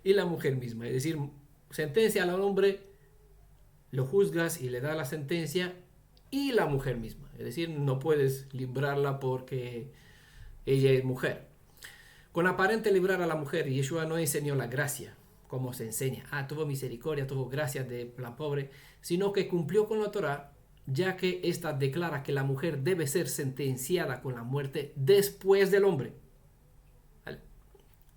y la mujer misma, es decir, sentencia al hombre, lo juzgas y le da la sentencia, y la mujer misma, es decir, no puedes librarla porque ella es mujer. Con aparente librar a la mujer, Yeshua no enseñó la gracia, como se enseña, tuvo misericordia, tuvo gracia de la pobre, sino que cumplió con la Torah, ya que ésta declara que la mujer debe ser sentenciada con la muerte después del hombre. ¿Vale?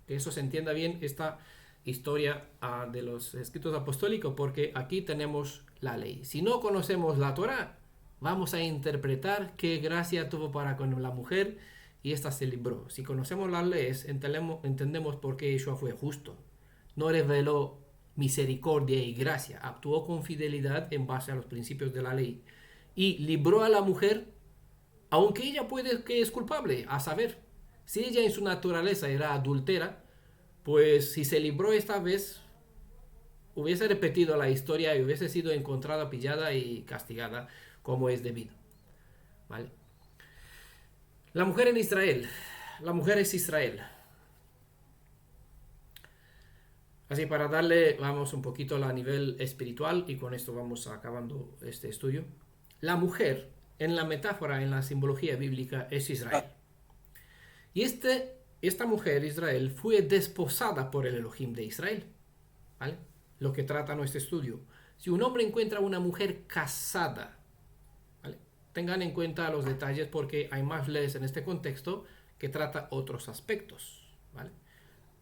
Que eso se entienda bien esta historia de los escritos apostólicos, porque aquí tenemos la ley. Si no conocemos la Torah, vamos a interpretar qué gracia tuvo para con la mujer y ésta se libró. Si conocemos las leyes, entendemos por qué Yeshua fue justo. No reveló misericordia y gracia, actuó con fidelidad en base a los principios de la ley y libró a la mujer, aunque ella puede que es culpable, a saber, si ella en su naturaleza era adúltera, pues si se libró esta vez, hubiese repetido la historia y hubiese sido encontrada, pillada y castigada como es debido. ¿Vale? La mujer en Israel. La mujer es Israel. Así para darle, vamos un poquito a nivel espiritual y con esto vamos acabando este estudio. La mujer en la metáfora, en la simbología bíblica, es Israel. Y esta mujer, Israel, fue desposada por el Elohim de Israel. ¿Vale? Lo que trata nuestro estudio. Si un hombre encuentra una mujer casada, ¿vale? Tengan en cuenta los detalles porque hay más leyes en este contexto que trata otros aspectos. ¿Vale?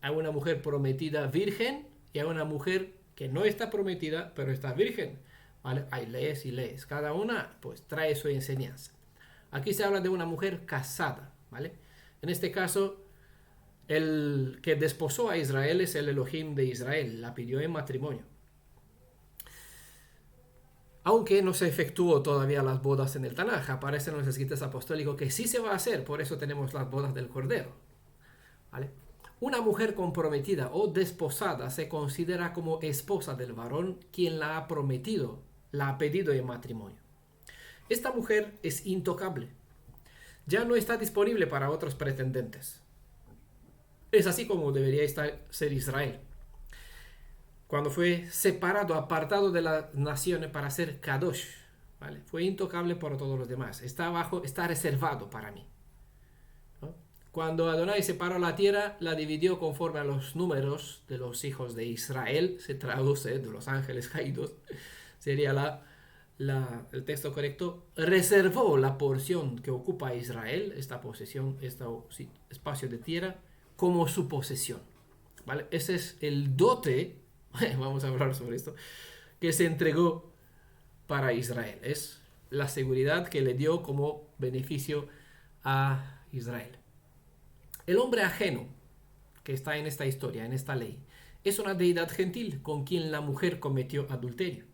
Hay una mujer prometida virgen y hay una mujer que no está prometida pero está virgen. ¿Vale? Hay leyes y leyes. Cada una pues trae su enseñanza. Aquí se habla de una mujer casada. ¿Vale? En este caso, el que desposó a Israel es el Elohim de Israel. La pidió en matrimonio. Aunque no se efectuó todavía las bodas en el Tanaj. Aparecen en los escritos apostólicos que sí se va a hacer. Por eso tenemos las bodas del Cordero. ¿Vale? Una mujer comprometida o desposada se considera como esposa del varón quien la ha prometido, la ha pedido en matrimonio. Esta mujer es intocable. Ya no está disponible para otros pretendentes. Es así como debería ser Israel. Cuando fue separado, apartado de las naciones para ser Kadosh, ¿vale? Fue intocable por todos los demás. Está reservado para mí. Cuando Adonai separó la tierra, la dividió conforme a los números de los hijos de Israel, se traduce de los ángeles caídos, sería el texto correcto. Reservó la porción que ocupa Israel, esta posesión, este espacio de tierra, como su posesión. ¿Vale? Ese es el dote, vamos a hablar sobre esto, que se entregó para Israel. Es la seguridad que le dio como beneficio a Israel. El hombre ajeno que está en esta historia, en esta ley, es una deidad gentil con quien la mujer cometió adulterio.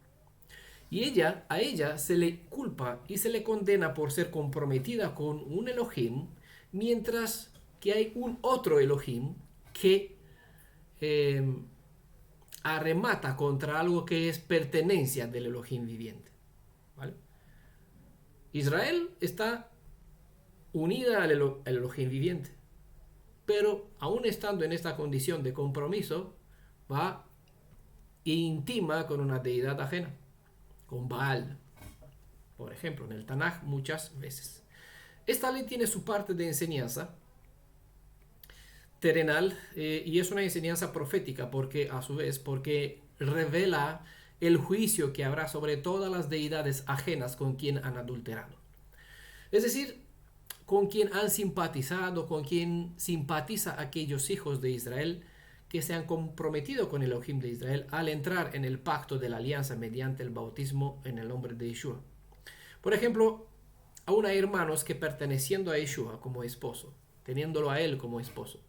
Y a ella se le culpa y se le condena por ser comprometida con un Elohim, mientras que hay un otro Elohim que arremata contra algo que es pertenencia del Elohim viviente. ¿Vale? Israel está unida al Elohim viviente, pero aún estando en esta condición de compromiso, va íntima con una deidad ajena, con Baal, por ejemplo, en el Tanaj muchas veces. Esta ley tiene su parte de enseñanza terrenal y es una enseñanza profética porque a su vez porque revela el juicio que habrá sobre todas las deidades ajenas con quien han adulterado. Es decir, con quien han simpatizado, con quien simpatiza aquellos hijos de Israel que se han comprometido con el Elohim de Israel al entrar en el pacto de la alianza mediante el bautismo en el nombre de Yeshua. Por ejemplo, aún hay hermanos que perteneciendo a Yeshua como esposo, teniéndolo a él como esposo,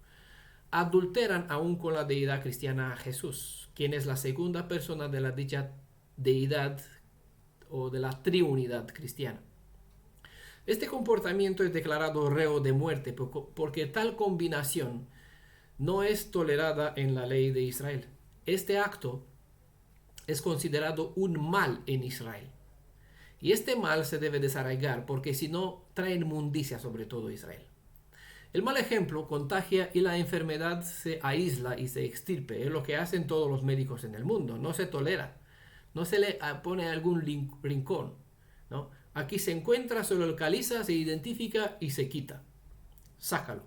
adulteran aún con la deidad cristiana Jesús, quien es la segunda persona de la dicha deidad o de la triunidad cristiana. Este comportamiento es declarado reo de muerte porque tal combinación no es tolerada en la ley de Israel. Este acto es considerado un mal en Israel. Y este mal se debe desarraigar porque si no trae inmundicia sobre todo Israel. El mal ejemplo contagia y la enfermedad se aísla y se extirpe. Es lo que hacen todos los médicos en el mundo. No se tolera. No se le pone algún rincón, ¿no? Aquí se encuentra, se lo localiza, se identifica y se quita. Sácalo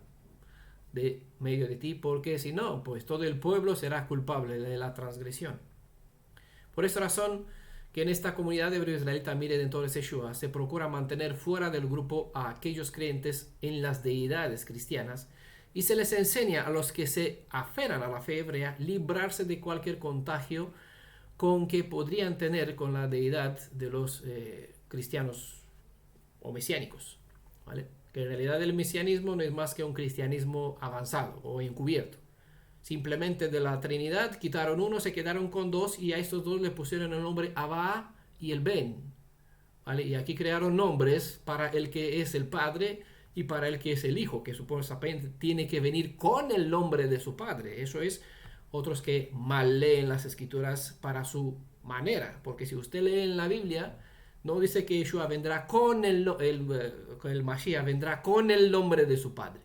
de medio de ti porque si no, pues todo el pueblo será culpable de la transgresión. Por esa razón que en esta comunidad hebreo-israelita mire dentro de Yeshua se procura mantener fuera del grupo a aquellos creyentes en las deidades cristianas y se les enseña a los que se aferran a la fe hebrea librarse de cualquier contagio con que podrían tener con la deidad de los cristianos o mesiánicos, ¿vale? Que en realidad el mesianismo no es más que un cristianismo avanzado o encubierto. Simplemente de la Trinidad quitaron uno, se quedaron con dos y a estos dos le pusieron el nombre Abba y el Ben, ¿vale? Y aquí crearon nombres para el que es el Padre y para el que es el Hijo, que supuestamente tiene que venir con el nombre de su Padre. Eso es otros que mal leen las Escrituras para su manera, porque si usted lee en la Biblia, no dice que Yeshua vendrá con el Mashiach vendrá con el nombre de su Padre,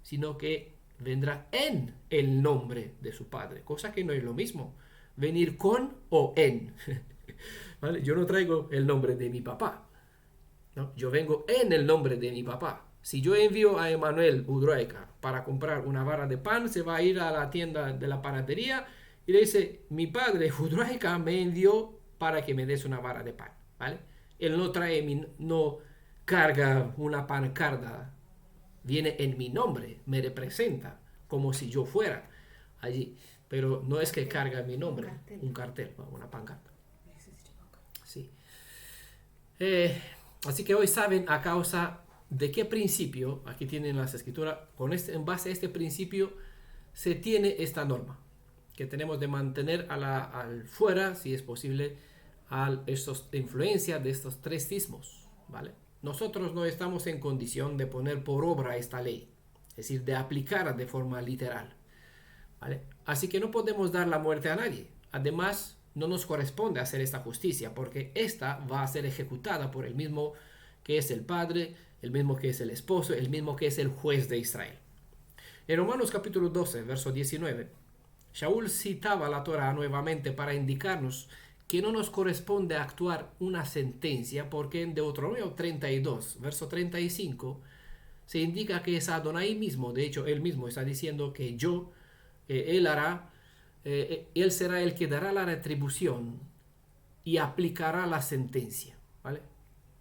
sino que vendrá en el nombre de su Padre, cosa que no es lo mismo, venir con o en. ¿Vale? Yo no traigo el nombre de mi papá, ¿no? Yo vengo en el nombre de mi papá. Si yo envío a Emanuel Udroica para comprar una barra de pan, se va a ir a la tienda de la panadería y le dice, mi padre Udroica me envió para que me des una barra de pan, ¿vale? Él no carga una pancarta, viene en mi nombre, me representa como si yo fuera allí, pero no es que carga mi nombre, un cartel, una pancarta. Sí. Así que hoy saben a causa de qué principio, aquí tienen las escrituras, en base a este principio se tiene esta norma, que tenemos de mantener al fuera, si es posible, a estos influencia de estos tres sismos, ¿vale? Nosotros no estamos en condición de poner por obra esta ley, es decir, de aplicarla de forma literal, ¿vale? Así que no podemos dar la muerte a nadie. Además, no nos corresponde hacer esta justicia, porque esta va a ser ejecutada por el mismo que es el Padre, el mismo que es el Esposo, el mismo que es el juez de Israel. En Romanos capítulo 12, verso 19, Shaul citaba la Torah nuevamente para indicarnos que no nos corresponde actuar una sentencia, porque en Deuteronomio 32, verso 35, se indica que es Adonai mismo, de hecho él mismo está diciendo que él será el que dará la retribución y aplicará la sentencia, ¿vale?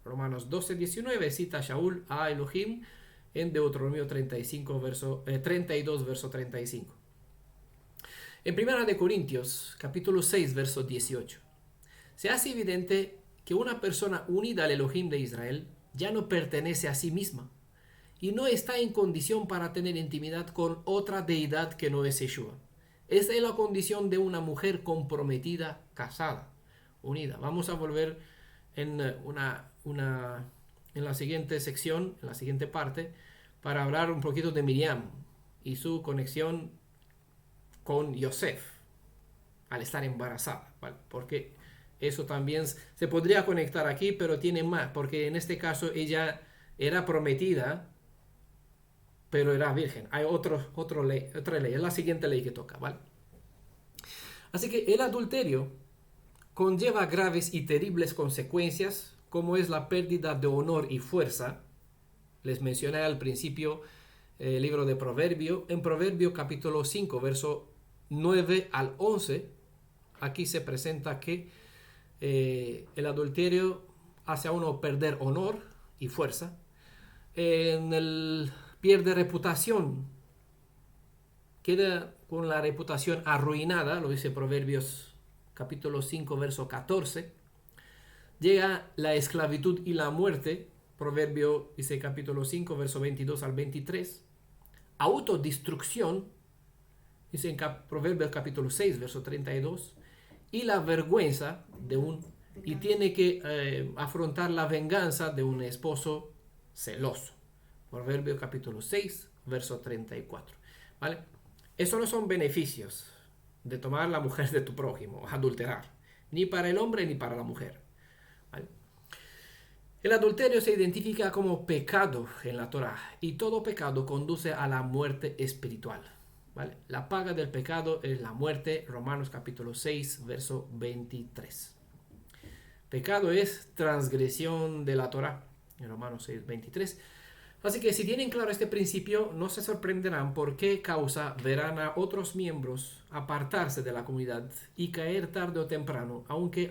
Romanos 12, 19 cita Shaul a Elohim en Deuteronomio 32, verso 35. En 1 Corintios, capítulo 6, verso 18, se hace evidente que una persona unida al Elohim de Israel ya no pertenece a sí misma y no está en condición para tener intimidad con otra deidad que no es Yeshua. Esa es la condición de una mujer comprometida, casada, unida. Vamos a volver en la siguiente sección, en la siguiente parte, para hablar un poquito de Miriam y su conexión con Yosef al estar embarazada, ¿vale? Porque eso también se podría conectar aquí, pero tiene más, porque en este caso ella era prometida, pero era virgen. Hay otra ley, es la siguiente ley que toca, ¿vale? Así que el adulterio conlleva graves y terribles consecuencias, como es la pérdida de honor y fuerza. Les mencioné al principio el libro de Proverbio. En Proverbio capítulo 5, verso 9 al 11, aquí se presenta que el adulterio hace a uno perder honor y fuerza. Pierde reputación, queda con la reputación arruinada, lo dice Proverbios capítulo 5, verso 14. Llega la esclavitud y la muerte, Proverbio dice capítulo 5, verso 22 al 23. Autodestrucción, dice en Proverbios capítulo 6, verso 32. Y la vergüenza y tiene que afrontar la venganza de un esposo celoso. Proverbios capítulo 6, verso 34. ¿Vale? Esos no son beneficios de tomar la mujer de tu prójimo, adulterar, ni para el hombre ni para la mujer. ¿Vale? El adulterio se identifica como pecado en la Torá, y todo pecado conduce a la muerte espiritual. ¿Vale? La paga del pecado es la muerte, Romanos capítulo 6, verso 23. Pecado es transgresión de la Torá, en Romanos 6, 23. Así que si tienen claro este principio, no se sorprenderán por qué causa verán a otros miembros apartarse de la comunidad y caer tarde o temprano, aunque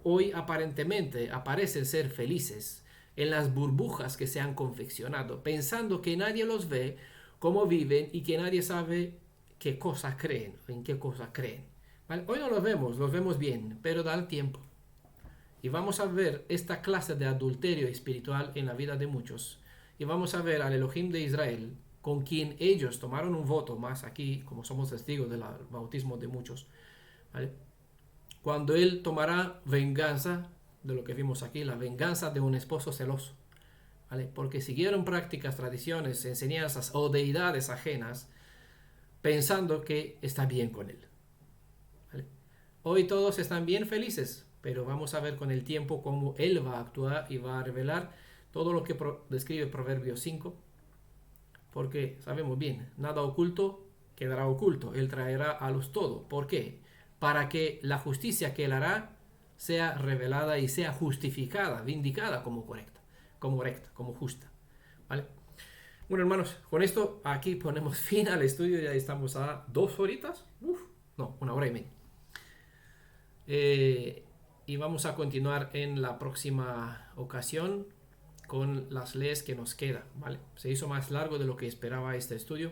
hoy aparentemente aparecen ser felices en las burbujas que se han confeccionado, pensando que nadie los ve, cómo viven y que nadie sabe qué cosas creen, en qué cosas creen. ¿Vale? Hoy no los vemos bien, pero da el tiempo. Y vamos a ver esta clase de adulterio espiritual en la vida de muchos. Y vamos a ver al Elohim de Israel, con quien ellos tomaron un voto, más aquí, como somos testigos del bautismo de muchos, ¿vale? Cuando él tomará venganza, de lo que vimos aquí, la venganza de un esposo celoso, ¿vale? Porque siguieron prácticas, tradiciones, enseñanzas o deidades ajenas, pensando que está bien con él, ¿vale? Hoy todos están bien felices, pero vamos a ver con el tiempo cómo él va a actuar y va a revelar todo lo que describe Proverbios 5, porque sabemos bien, nada oculto quedará oculto, él traerá a luz todo. ¿Por qué? Para que la justicia que él hará sea revelada y sea justificada, vindicada como correcta, como justa, ¿vale? Bueno, hermanos, con esto aquí ponemos fin al estudio. Ya estamos a 2 horitas, 1 hora y media. Y vamos a continuar en la próxima ocasión con las leyes que nos quedan, ¿vale? Se hizo más largo de lo que esperaba este estudio,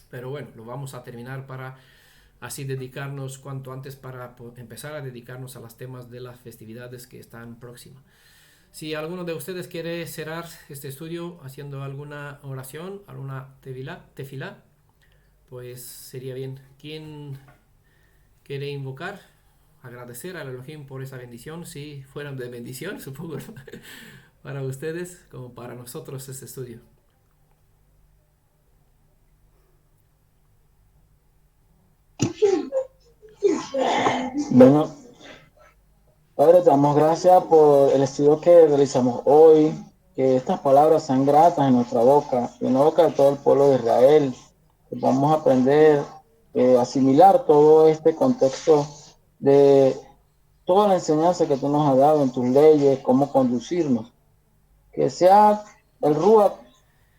pero bueno, lo vamos a terminar para así dedicarnos cuanto antes, para empezar a dedicarnos a los temas de las festividades que están próximas. Si alguno de ustedes quiere cerrar este estudio haciendo alguna oración, alguna tefilá, pues sería bien. ¿Quién quiere invocar? Agradecer al Elohim por esa bendición, si fueran de bendición, supongo, ¿no? Para ustedes como para nosotros este estudio. Bueno, Padre, te damos gracias por el estudio que realizamos hoy, que estas palabras sean gratas en nuestra boca, en la boca de todo el pueblo de Israel, que vamos a aprender, asimilar todo este contexto de toda la enseñanza que tú nos has dado en tus leyes, cómo conducirnos. Que sea el Ruach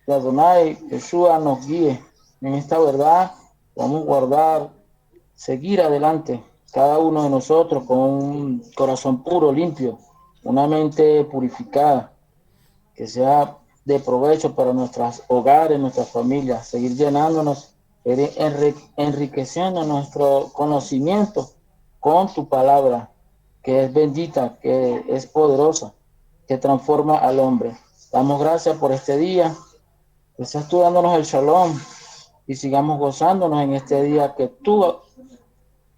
de Adonai, que Yeshua nos guíe en esta verdad. Vamos a guardar, seguir adelante, cada uno de nosotros con un corazón puro, limpio, una mente purificada, que sea de provecho para nuestros hogares, nuestras familias, seguir llenándonos, enriqueciendo nuestro conocimiento con tu palabra, que es bendita, que es poderosa, que transforma al hombre. Damos gracias por este día, que seas tú dándonos el shalom y sigamos gozándonos en este día que tú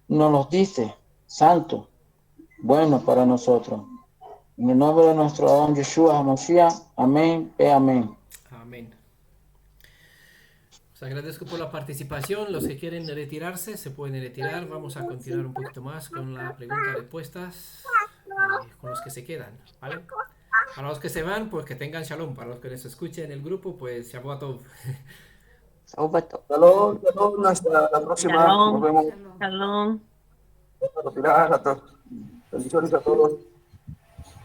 nos los diste, santo, bueno para nosotros. En el nombre de nuestro Adón Yeshua HaMashiach, amén, amén. Amén. agradezco por la participación. Los que quieren retirarse se pueden retirar. Vamos a continuar un poquito más con la pregunta y respuestas con los que se quedan, ¿vale? Para los que se van, pues que tengan shalom. Para los que les escuchen en el grupo, pues Shabbat Tov. Shalom, shalom, hasta la próxima. Shalom. Nos vemos. Shalom. Retirar a todos. Bendiciones a todos.